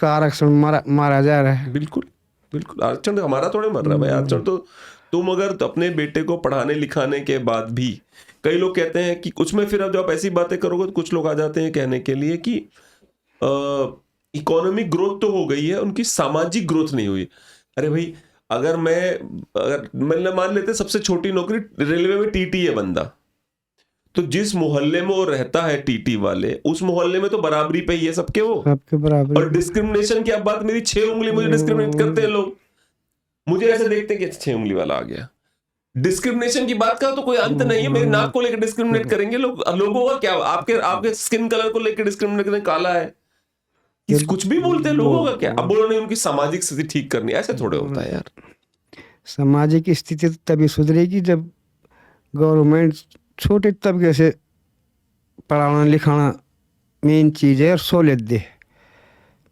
आरक्षण मारा जा रहा है। बिल्कुल बिल्कुल, आरक्षण तो हमारा थोड़े मर रहा है भाई। आरक्षण तो तुम अगर अपने बेटे को पढ़ाने लिखाने के बाद भी, कई लोग कहते हैं कि उसमें फिर अब जब आप ऐसी बातें करोगे तो कुछ लोग आ जाते हैं कहने के लिए कि इकोनॉमिक ग्रोथ तो हो गई है, उनकी सामाजिक ग्रोथ नहीं हुई। अरे भाई, अगर मैं मान लेते सबसे छोटी नौकरी रेलवे में टीटी है बंदा, तो जिस मोहल्ले में वो रहता है टीटी वाले, उस मोहल्ले में तो बराबरी पे ही है सबके, वो सबके बराबर। और डिस्क्रिमिनेशन की आप बात, मेरी 6 उंगली मुझे डिस्क्रिमिनेट करते हैं लोग, मुझे ऐसे देखते हैं कि 6 उंगली वाला आ गया। डिस्क्रिमिनेशन की बात का तो कोई अंत नहीं है, मेरी नाक को लेकर डिस्क्रिमिनेट करेंगे लोग। लोगों का क्या, आपके स्किन कलर को लेकर डिस्क्रिमिनेट करें, काला है, कुछ भी बोलते हैं, लोगों का क्या। अब बोलो नहीं, उनकी सामाजिक स्थिति ठीक करनी, ऐसे थोड़े होता है यार। सामाजिक स्थिति तभी सुधरेगी जब गवर्नमेंट छोटे तबके से पढ़ाना लिखाना मेन चीज़ है और सहूलियत दे।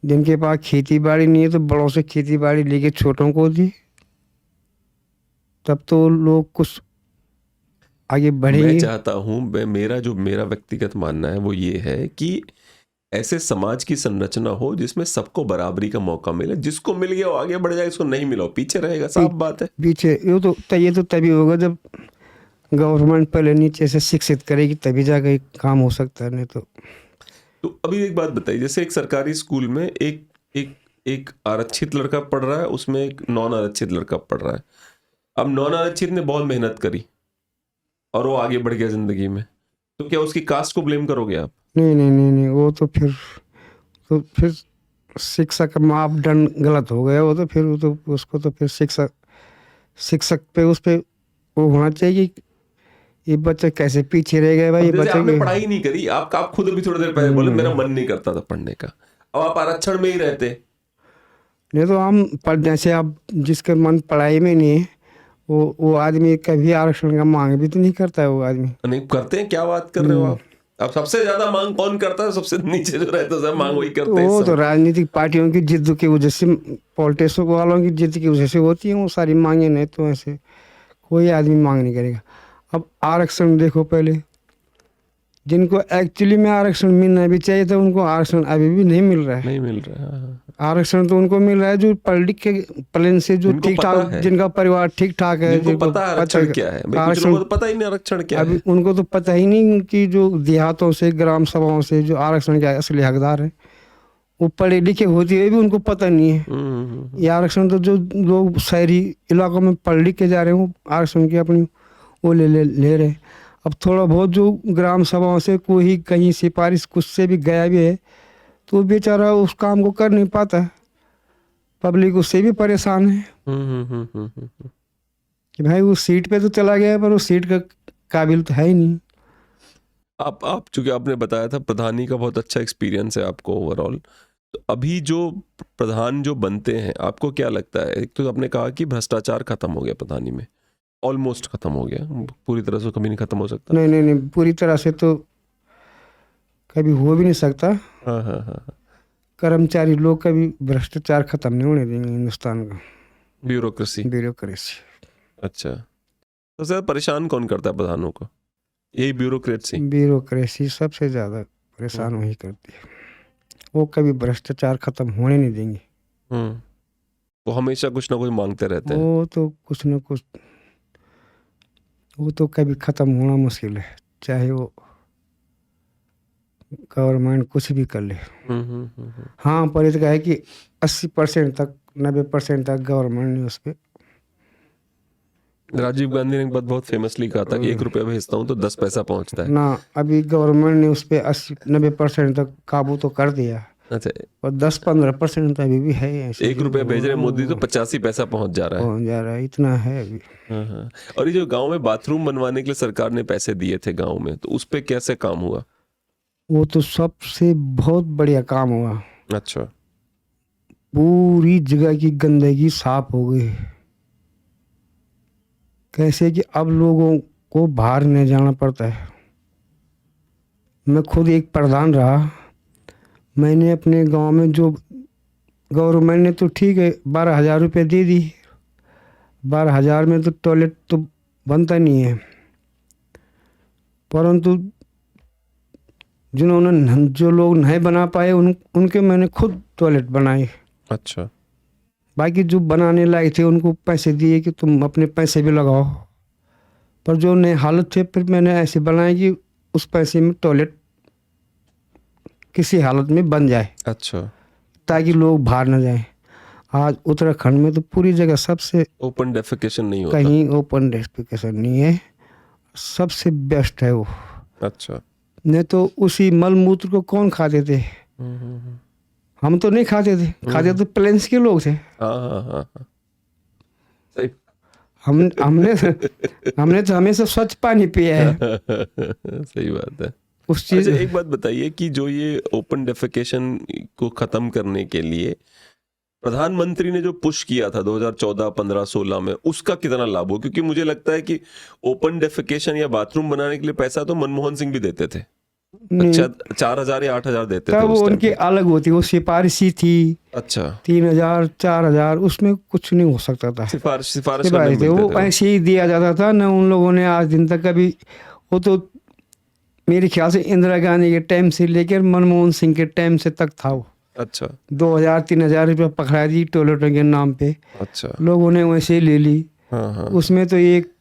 जिनके पास खेती बाड़ी नहीं है तो बड़ों से खेती बाड़ी लेके छोटों को दी, तब तो लोग कुछ आगे बढ़ेंगे। मैं चाहता हूं, मेरा व्यक्तिगत मानना है वो ये है कि ऐसे समाज की संरचना हो जिसमें सबको बराबरी का मौका मिले, जिसको मिल गया वो आगे बढ़ जाएगा, इसको नहीं मिला वो पीछे रहेगा, साफ बात है। पीछे ये तो तभी होगा जब गवर्नमेंट पहले नीचे से शिक्षित करेगी, तभी जाकर काम हो सकता है, नहीं तो अभी एक बात बताइए, जैसे एक सरकारी स्कूल में एक आरक्षित लड़का पढ़ रहा है, उसमें एक नॉन आरक्षित लड़का पढ़ रहा है। अब नॉन आरक्षित ने बहुत मेहनत करी और वो आगे बढ़ गया जिंदगी में, तो क्या उसकी कास्ट को ब्लेम करोगे आप? नहीं, वो तो फिर शिक्षा का मापदंड गलत हो गया। वो तो उसको तो फिर शिक्षक पे उस पे वो होना चाहिए कि ये बच्चे कैसे पीछे रह गए भाई। ये बच्चे आपने पढ़ाई नहीं करी, आप खुद अभी थोड़ी देर पहले बोले मेरा मन नहीं करता था पढ़ने का, अब आप आरक्षण में ही रहते। नहीं तो हम जैसे आप जिसका मन पढ़ाई में नहीं है वो आदमी कभी आरक्षण का मांग भी तो नहीं करता है। वो आदमी नहीं करते हैं, क्या बात कर रहे हो आप? अब सबसे ज्यादा मांग कौन करता है? सबसे नीचे जो रहता है मांग वही करते हैं। वो तो राजनीतिक पार्टियों की जिद की वजह से, पॉलिटिक्स वालों की जिद की वजह से होती है वो सारी मांगे, नहीं तो ऐसे कोई आदमी मांग नहीं करेगा। अब आरक्षण देखो, पहले जिनको एक्चुअली में आरक्षण मिलना भी चाहिए था उनको आरक्षण अभी भी नहीं मिल रहा है। नहीं मिल रहा है आरक्षण तो उनको मिल रहा है जो पॉलिटिक्स के प्लेन से, जो ठीक ठाक, जिनका परिवार ठीक ठाक है, जिनको पता है आरक्षण क्या है। कुछ लोगों को पता ही नहीं आरक्षण क्या है। अभी उनको तो पता ही नहीं कि जो देहातों से, ग्राम सभाओं से जो आरक्षण के असली हकदार है वो पढ़े लिखे होते हुए भी उनको पता नहीं है। ये आरक्षण तो जो लोग शहरी इलाकों में पढ़ लिख के जा रहे हैं वो आरक्षण की अपनी वो ले रहे हैं। अब थोड़ा बहुत जो ग्राम सभाओं से कोई कहीं सिफारिश कुछ से भी गया भी है तो बेचारा उस काम को कर नहीं पाता, पब्लिक उससे भी परेशान है कि भाई वो सीट पे तो चला गया पर वो सीट का काबिल तो है ही नहीं। आप चूंकि आपने बताया था प्रधानी का बहुत अच्छा एक्सपीरियंस है आपको ओवरऑल, तो अभी जो प्रधान जो बनते हैं, आपको क्या लगता है? एक तो आपने कहा कि भ्रष्टाचार खत्म हो गया प्रधानी में, ऑलमोस्ट खत्म हो गया, पूरी तरह से कभी नहीं खत्म हो सकता। नहीं नहीं नहीं, पूरी तरह से तो कभी हो भी नहीं सकता। हाँ हाँ हाँ। कर्मचारी लोग कभी भ्रष्टाचार खत्म नहीं होने देंगे हिंदुस्तान का। ब्यूरोक्रेसी। ब्यूरोक्रेसी। अच्छा, तो ज्यादा परेशान कौन करता है प्रधानों को? यही ब्यूरोक्रेसी। ब्यूरोक्रेसी सबसे ज़्यादा परेशान वही करती है। वो कभी भ्रष्टाचार खत्म होने नहीं देंगे। वो हमेशा कुछ ना कुछ मांगते रहते हैं। वो तो कुछ न कुछ, वो तो कभी खत्म होना मुश्किल है, चाहे वो गवर्नमेंट कुछ भी कर ले। हाँ, पर इसका है कि 80% तक 90% तक गवर्नमेंट ने उस पर। राजीव गांधी ने एक बात बहुत फेमसली कहा था कि 1 रुपया भेजता हूँ तो 10 पैसा पहुंचता है ना, अभी गवर्नमेंट ने उस पर 80-90% तक काबू तो कर दिया। अच्छा, और 10-15% तो अभी भी है ऐसे। 1 रुपया भेज रहे मोदी तो 85 पैसा पहुंच जा रहा है। पहुंच जा रहा है, इतना है अभी। हाँ। और ये जो गांव में बाथरूम बनवाने के लिए सरकार ने पैसे दिए थे गांव में, तो उस पे कैसे काम हुआ? वो तो सबसे बहुत बढ़िया काम हुआ। अच्छा। पूरी जगह की गंदगी साफ हो गई। कैसे कि अब लोगों को बाहर नहीं जाना पड़ता है। मैं खुद एक प्रधान रहा, मैंने अपने गांव में जो गवर्नमेंट ने तो ठीक है 12,000 रुपये दे दी, 12,000 में तो टॉयलेट तो बनता नहीं है, परंतु जो लोग नहीं बना पाए उनके मैंने खुद टॉयलेट बनाए। अच्छा। बाकी जो बनाने लायक थे उनको पैसे दिए कि तुम अपने पैसे भी लगाओ, पर जो नए हालत थे फिर मैंने ऐसे बनाए कि उस पैसे में टॉयलेट किसी हालत में बन जाए। अच्छा, ताकि लोग बाहर न जाएं। आज उत्तराखंड में तो पूरी जगह सबसे ओपन डेफिकेशन नहीं होता। कहीं ओपन डेफिकेशन नहीं है, सबसे बेस्ट है वो। अच्छा। नहीं तो उसी मल मूत्र को कौन खाते थे? हम तो नहीं खाते थे, खाते तो प्लेन्स के लोग थे। हाँ। सही। हमने तो हमेशा स्वच्छ पानी पिया है। सही बात है। उस चीज। अच्छा, एक बात बताइए कि जो ये ओपन डेफिकेशन को खत्म करने के लिए प्रधानमंत्री ने जो पुश किया था 2014, 15, 16 में, उसका कितना लाभ हो? क्योंकि मुझे लगता है कि ओपन डेफिकेशन या बाथरूम बनाने के लिए पैसा तो मनमोहन सिंह भी देते थे। अच्छा, 4,000 या 8,000 देते थे तब उस टाइम उनकी पे। अलग होती, वो सिफारिशी थी। अच्छा। 3,000 4,000 उसमें कुछ नहीं हो सकता था। सिफारिश सिफारिश करने थे, मिलते वो थे। ऐसे ही दिया जाता था ना। उन लोगों ने आज दिन तक कभी, वो तो मेरे ख्याल से इंदिरा गांधी के टाइम से लेकर मनमोहन सिंह के टाइम से तक था वो। अच्छा। 2,000-3,000 रुपये पकड़ा दी टॉयलेटों के नाम पे, अच्छा। लोगों ने वैसे ही ले ली। हाँ। उसमें तो एक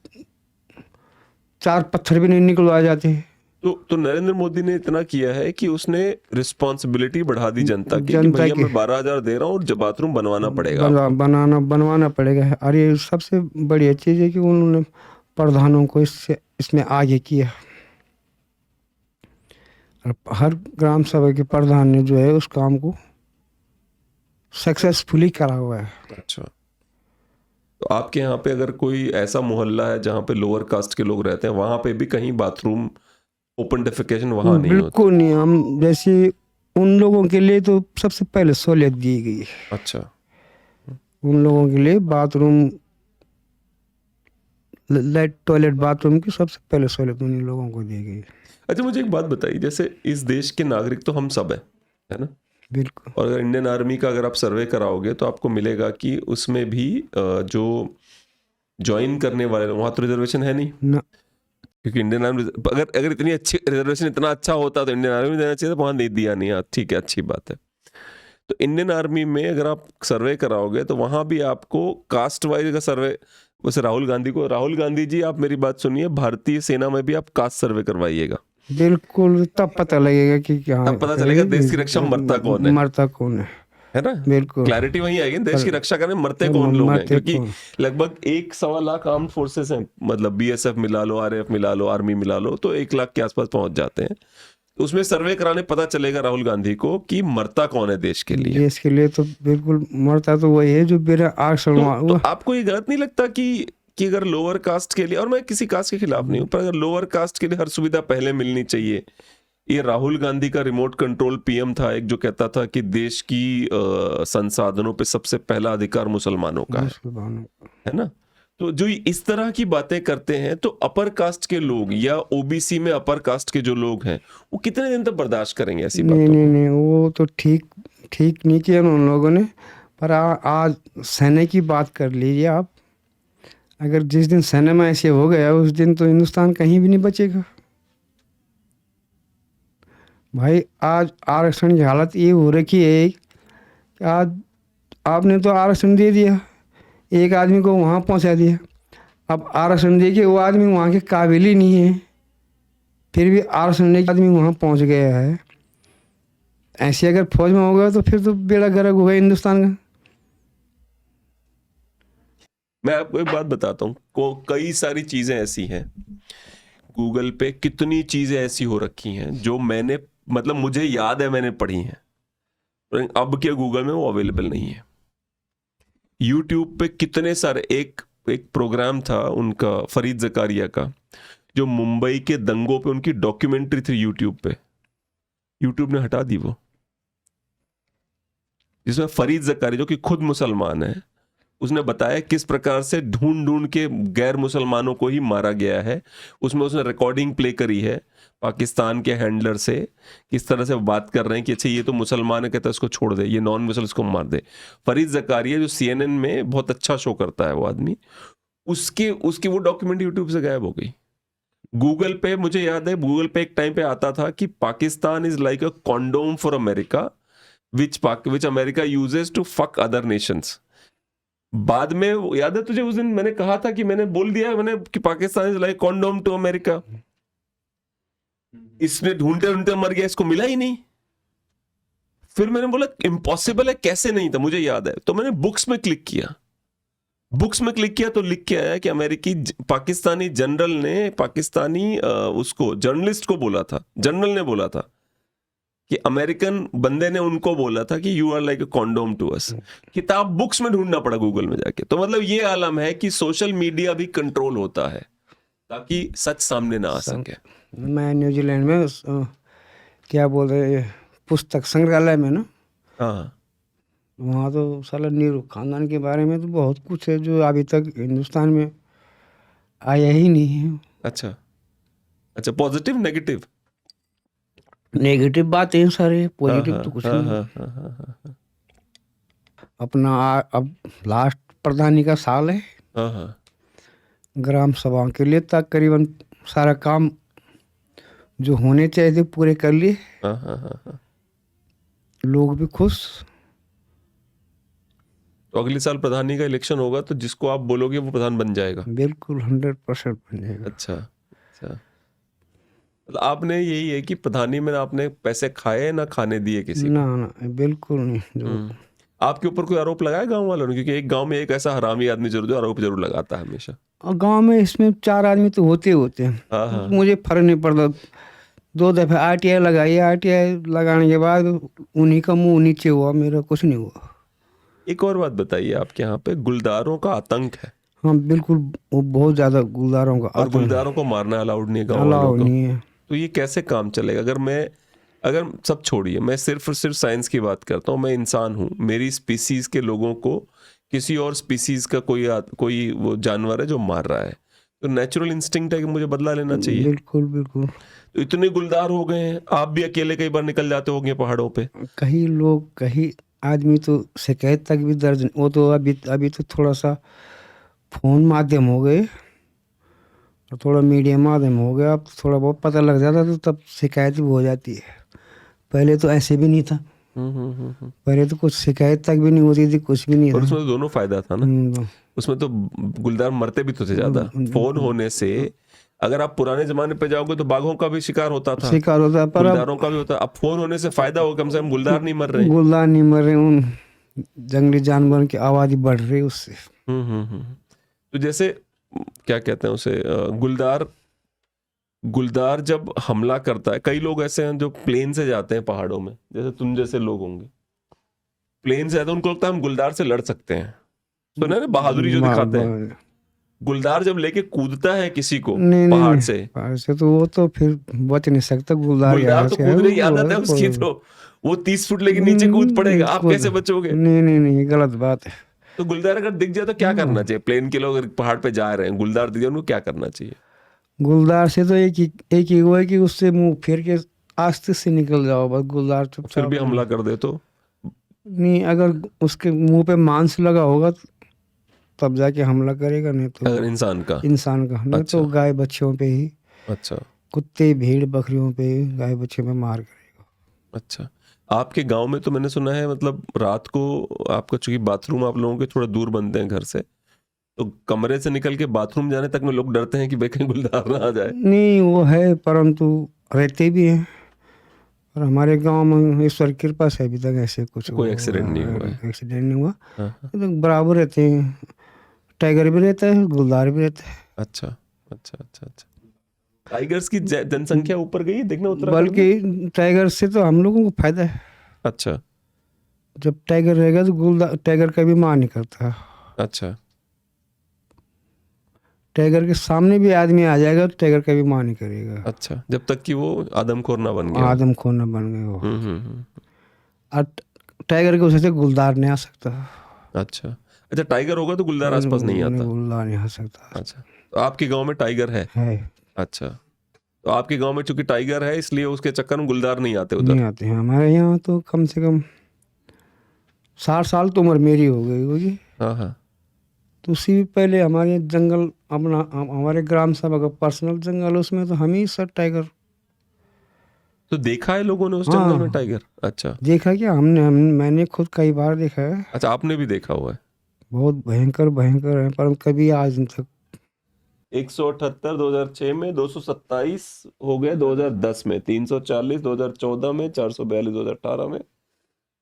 4 पत्थर भी नहीं निकलवा जाते। तो नरेंद्र मोदी ने इतना किया है कि उसने रिस्पॉन्सिबिलिटी बढ़ा दी जनता की कि भैया मैं 12,000 दे रहा हूँ और बाथरूम बनवाना पड़ेगा। बनवाना पड़ेगा। और ये सबसे बढ़िया चीज़ है कि उन्होंने प्रधानों को इसमें आगे किया। और हर ग्राम सभा के प्रधान ने जो है उस काम को सक्सेसफुली करा हुआ है। अच्छा, तो आपके यहाँ पे अगर कोई ऐसा मोहल्ला है जहाँ पे लोअर कास्ट के लोग रहते हैं, वहां पे भी कहीं बाथरूम ओपन डेफिकेशन वहां नहीं होता? बिल्कुल नहीं। हम जैसे उन लोगों के लिए तो सबसे पहले सहूलियत दी गई है। अच्छा। उन लोगों के लिए बाथरूम, टॉयलेट बाथरूम की सबसे पहले सहूलियत उन लोगों को दी गई। अच्छा, मुझे एक बात बताइए, जैसे इस देश के नागरिक तो हम सब है ना? बिल्कुल। और अगर इंडियन आर्मी का अगर आप सर्वे कराओगे तो आपको मिलेगा कि उसमें भी जो ज्वाइन करने वाले वहां तो रिजर्वेशन है नहीं ना। क्योंकि इंडियन आर्मी अगर इतनी अच्छी रिजर्वेशन इतना अच्छा होता तो इंडियन आर्मी में देना चाहिए था, वहां नहीं दिया नहीं। ठीक है, अच्छी बात है। तो इंडियन आर्मी में अगर आप सर्वे कराओगे तो वहां भी आपको कास्ट वाइज का सर्वे, वैसे राहुल गांधी जी आप मेरी बात सुनिए, भारतीय सेना में भी आप कास्ट सर्वे करवाइएगा। बिल्कुल, तब पता लगेगा कि क्या, तब पता चलेगा देश की रक्षा मरता कौन है ना? बिल्कुल, क्लैरिटी वही आएगी, देश की रक्षा करने मरते कौन लोग हैं, क्योंकि लगभग 1-1.25 लाख आर्म्ड फोर्सेस हैं, मतलब बीएसएफ मिला लो, आरएफ मिला लो, आर्मी मिला लो, तो 1 लाख के आसपास पहुंच जाते हैं। उसमें सर्वे कराने पता चलेगा राहुल गांधी को कि मरता कौन है देश के लिए। देश के लिए तो बिल्कुल मरता तो वही है जो बिना आरक्षण। तो आपको ये गलत नहीं लगता कि अगर लोअर कास्ट के लिए, और मैं किसी कास्ट के खिलाफ नहीं हूं, पर अगर लोअर कास्ट के लिए हर सुविधा पहले मिलनी चाहिए, ये राहुल गांधी का रिमोट कंट्रोल पीएम था एक, जो कहता था कि देश की संसाधनों पे सबसे पहला अधिकार मुसलमानों का है ना। तो जो इस तरह की बातें करते हैं, तो अपर कास्ट के लोग या ओबीसी में अपर कास्ट के जो लोग हैं, वो कितने दिन तक बर्दाश्त करेंगे ऐसी बातों? नहीं, वो तो ठीक नहीं किया उन लोगों ने। पर आज सेना की बात कर लीजिए आप, अगर जिस दिन सेना में ऐसे हो गया उस दिन तो हिंदुस्तान कहीं भी नहीं बचेगा भाई। आज आरक्षण की हालत ये हो रखी है कि आज आपने तो आरक्षण दे दिया, एक आदमी को वहाँ पहुँचा दिया, अब आरक्षण दे के वो आदमी वहाँ के काबिल ही नहीं है, फिर भी आरक्षण दे के आदमी वहाँ पहुँच गया है। ऐसे अगर फौज में होगा तो फिर तो बेड़ा गर्क होगा हिंदुस्तान का। मैं आपको एक बात बताता हूँ, कई सारी चीजें ऐसी हैं, गूगल पे कितनी चीजें ऐसी हो रखी हैं जो मैंने, मतलब मुझे याद है मैंने पढ़ी हैं, अब के गूगल में वो अवेलेबल नहीं है। यूट्यूब पे कितने सारे, एक प्रोग्राम था उनका फरीद ज़कारिया का, जो मुंबई के दंगों पे उनकी डॉक्यूमेंट्री थी यूट्यूब पे, यूट्यूब ने हटा दी वो, जिसमें फरीद ज़कारिया जो कि खुद मुसलमान है, उसने बताया किस प्रकार से ढूंढ के गैर मुसलमानों को ही मारा गया है। उसमें उसने रिकॉर्डिंग प्ले करी है पाकिस्तान के हैंडलर से, किस तरह से वो बात कर रहे हैं कि अच्छा ये तो मुसलमान है, कहता है इसको छोड़ दे, ये नॉन मुसलमान इसको मार दे। फरीद ज़कारिया जो CNN में बहुत अच्छा शो करता है वो आदमी, उसकी वो डॉक्यूमेंट यूट्यूब से गायब हो गई। गूगल पे मुझे याद है, गूगल पे एक टाइम पे आता था कि Pakistan is like a condom for America which America uses to fuck other nations. बाद में याद है तुझे, उस दिन मैंने कहा था कि मैंने बोल दिया मैंने कि Pakistan is like condom to America. इसने ढूंढते ढूंढते मर गया, इसको मिला ही नहीं। फिर मैंने बोला इम्पॉसिबल है, कैसे नहीं था, मुझे याद है। तो मैंने बुक्स में क्लिक किया, तो लिख के आया कि अमेरिकी पाकिस्तानी जनरल ने पाकिस्तानी उसको जर्नलिस्ट को बोला था, जनरल ने बोला था कि अमेरिकन बंदे ने उनको बोला था कि you are like a condom to us. किताब बुक्स में ढूंढना पड़ा गूगल में जाके। तो मतलब ये आलम है कि सोशल मीडिया भी कंट्रोल होता है ताकि सच सामने ना आ सके। मैं न्यूजीलैंड में क्या बोल रहे पुस्तक संग्रहालय में ना, हाँ, वहाँ तो साला नेहरू खानदान के बारे में तो बहुत कुछ है जो अभी तक हिंदुस्तान में आया ही नहीं है। अच्छा, पॉजिटिव नेगेटिव बात है सारे, पॉजिटिव तो कुछ नहीं। अपना अब लास्ट प्रधानी का साल है, ग्राम सभा के लिए तकरीबन सारा काम जो होने चाहिए थे पूरे कर लिए, लोग भी खुश। तो अगले साल प्रधानी का इलेक्शन होगा तो जिसको आप बोलोगे वो प्रधान बन जाएगा? बिल्कुल 100% बन जाएगा। अच्छा, मतलब आपने यही है कि प्रधानी में आपने पैसे खाए ना खाने दिए किसी ना बिल्कुल नहीं। जो आपके ऊपर कोई आरोप लगाया गांव वालों ने? क्योंकि एक गांव में एक ऐसा हरामी आदमी जरूर आरोप जरूर लगाता है हमेशा। और गांव में इसमें 4 आदमी तो होते हैं। मुझे फर्क नहीं पड़ता। 2 दफे RTI लगाई, RTI लगाने के बाद उन्हीं का मुंह नीचे हुआ, मेरा कुछ नहीं हुआ। एक और बात बताइए, आपके यहाँ पे गुलदारों का आतंक है? हाँ बिल्कुल, वो बहुत ज्यादा गुलदारों का। और गुलदारों को मारना अलाउड नहीं है गाँव वालों को। तो ये कैसे काम चलेगा? अगर सब छोड़िए, मैं सिर्फ और सिर्फ साइंस की बात करता हूँ। मैं इंसान हूँ, मेरी स्पीसीज के लोगों को किसी और स्पीसीज का कोई वो जानवर है जो मार रहा है, तो नेचुरल इंस्टिंक्ट है कि मुझे बदला लेना चाहिए। बिल्कुल। तो इतने गुलदार हो गए हैं, आप भी अकेले कई बार निकल जाते होंगे पहाड़ों पे। कई आदमी तो शिकायत तक भी दर्ज, वो तो अभी तो थोड़ा सा फोन माध्यम हो गए और थोड़ा मीडिया माध्यम हो गया, अब थोड़ा बहुत पता लग जाता तो तब शिकायत भी हो जाती है। पहले तो ऐसे भी नहीं था। पहले तो कुछ शिकायत तक भी नहीं होती थी, कुछ भी नहीं था। उसमें तो दोनों फायदा था ना, उसमें तो गुलदार मरते भी तो थे ज्यादा। फोन होने से अगर आप पुराने जमाने पे जाओगे तो बाघों का भी शिकार होता था, पर गुलदारों का भी होता। अब फोन होने से फायदा हो, कम से कम गुलदार नहीं मर रहे, उन जंगली जानवरों की आबादी बढ़ रही उससे। तो जैसे क्या कहते हैं उसे, गुलदार जब हमला करता है, कई लोग ऐसे हैं जो प्लेन से जाते हैं पहाड़ों में, जैसे तुम जैसे लोग होंगे, प्लेन से जाते हैं, उनको लगता है हम गुलदार से लड़ सकते हैं। तो ना बहादुरी जो दिखाते हैं, गुलदार जब लेके कूदता है किसी को नहीं पहाड़ से, पहाड़ से तो वो तो फिर बच नहीं सकता। गुलदार गुलदार तो कूदने की आदत है उसकी, तो वो 30 फुट लेके नीचे कूद पड़ेगा, आप कैसे बचोगे? नहीं गलत बात है। तो गुलदार अगर दिख जाए तो क्या करना चाहिए? प्लेन के लोग अगर पहाड़ पे जा रहे हैं, गुलदार दिख जाए, उनको क्या करना चाहिए? गुलदार से तो एक ही हुआ है कि उससे मुंह फेर के आस्ते से निकल जाओ बस। गुलदार चुपचाप फिर भी हमला कर दे तो? नहीं, अगर उसके मुंह पे मांस लगा होगा तब जाके हमला करेगा, नहीं तो अगर इंसान का नहीं तो गाय बच्चों पे ही, अच्छा, कुत्ते भेड़ बकरियों पे, गाय बच्चे पे मार करेगा। अच्छा। आपके गांव में तो मैंने सुना है मतलब रात को आपका, चूंकि बाथरूम आप लोगों के थोड़ा दूर बनते हैं घर से, तो कमरे से निकल के बाथरूम जाने तक में लोग डरते हैं कि भाई कहीं गुलदार ना आ जाए। नहीं वो है, परंतु रहते भी हैं। और हमारे गांव में ईश्वर की कृपा से अभी तक ऐसे कुछ कोई एक्सीडेंट नहीं हुआ है। एक्सीडेंट नहीं हुआ। हाँ, हाँ। तो बराबर रहते हैं, टाइगर भी रहता है, गुलदार भी रहता है। अच्छा अच्छा अच्छा अच्छा। टाइगर्स की जनसंख्या ऊपर गई है देखना उत्तराखंड में? बल्कि टाइगर से तो हम लोगों को फायदा है। अच्छा जब टाइगर रहेगा तो गुलदार टाइगर का भी मान नहीं करता। अच्छा टाइगर के सामने भी आदमी आ जाएगा तो टाइगर का भी मान नहीं करेगा। अच्छा, जब तक कि वो आदमखोर ना बन गया। आदमखोर न बन गए वो। हम्म। और टाइगर के वजह से गुलदार नहीं आ सकता। अच्छा अच्छा, टाइगर होगा तो गुलदार आसपास नहीं आता। गुलदार नहीं आ सकता। अच्छा, तो आपके गांव में टाइगर है? अच्छा, तो आपके गांव में चूंकि टाइगर है इसलिए उसके चक्कर में गुलदार नहीं आते उधर? नहीं आते हैं। हमारे यहाँ तो कम से कम 60 साल तो उम्र मेरी हो गई होगी। हाँ हाँ। तो उसी भी पहले हमारे जंगल, अपना हमारे ग्राम सभा का पर्सनल जंगल, उसमें तो हम ही सब टाइगर तो देखा है लोगों ने उस हाँ। जंगल में टाइगर? अच्छा, देखा क्या? मैंने खुद कई बार देखा है। अच्छा, आपने भी देखा हुआ है? बहुत भयंकर भयंकर है, पर कभी आज तक 178 2006 में, 227 हो गए 2010 में, 340 2014 में, 442 2018 में,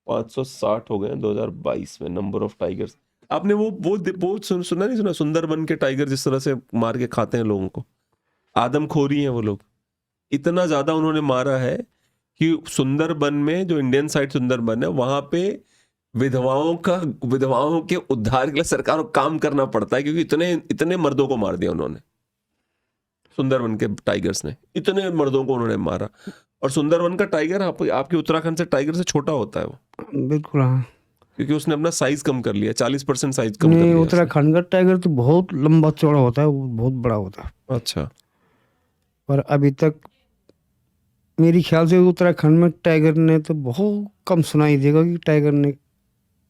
560 हो गए 2022 में नंबर ऑफ टाइगर्स। आपने वो सुना नहीं सुना, सुंदरबन के टाइगर जिस तरह से मार के खाते हैं लोगों को? आदमखोरी हैं वो लोग, इतना ज्यादा उन्होंने मारा है कि सुंदरबन में, जो इंडियन साइड सुंदरबन है, वहां पे विधवाओं के उद्धार के लिए सरकार को काम करना पड़ता है, क्योंकि इतने मर्दों को मार दिया उन्होंने। सुंदरबन के टाइगर्स ने इतने मर्दों को उन्होंने मारा। और सुंदरबन का टाइगर आपके उत्तराखंड से टाइगर से छोटा होता है वो, बिल्कुल। हाँ, क्योंकि उसने अपना साइज कम कर लिया, 40% साइज कम कर नहीं, लिया। उत्तराखंड का टाइगर तो बहुत लंबा चौड़ा होता है, वो बहुत बड़ा होता है। अच्छा, पर अभी तक मेरी ख्याल से उत्तराखंड में टाइगर ने तो बहुत कम सुनाई देगा कि टाइगर ने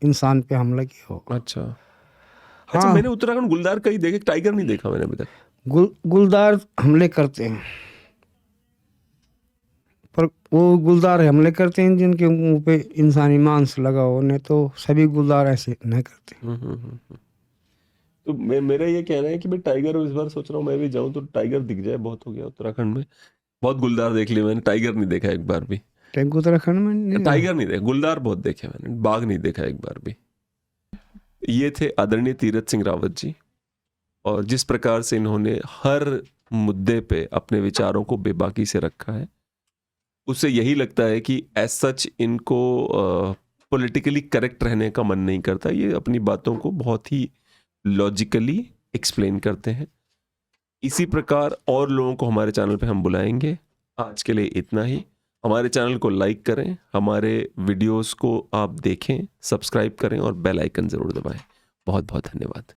इंसान पे हमला किया हो। अच्छा अच्छा। हाँ। मैंने उत्तराखंड गुलदार कहीं देखे, टाइगर नहीं देखा मैंने अभी तक। गुलदार हमले करते हैं, पर वो गुलदार हमले करते हैं जिनके मुंह पे इंसानी मांस लगा हो, नहीं तो सभी गुलदार ऐसे नहीं करते। तो मेरा ये कहना है कि मैं टाइगर इस बार सोच रहा हूँ मैं भी जाऊं तो टाइगर दिख जाए। बहुत हो गया उत्तराखंड में, बहुत गुलदार देख लिए मैंने, टाइगर नहीं देखा एक बार भी। उत्तराखंड में नहीं, टाइगर नहीं देखा, गुलदार बहुत देखे मैंने, बाघ नहीं देखा एक बार भी। ये थे आदरणीय तीरथ सिंह रावत जी, और जिस प्रकार से इन्होंने हर मुद्दे पे अपने विचारों को बेबाकी से रखा है, उससे यही लगता है कि एज सच इनको पॉलिटिकली करेक्ट रहने का मन नहीं करता। ये अपनी बातों को बहुत ही लॉजिकली एक्सप्लेन करते हैं। इसी प्रकार और लोगों को हमारे चैनल पे हम बुलाएंगे। आज के लिए इतना ही। हमारे चैनल को लाइक करें, हमारे वीडियोस को आप देखें, सब्सक्राइब करें और बेल आइकन ज़रूर दबाएं। बहुत बहुत धन्यवाद।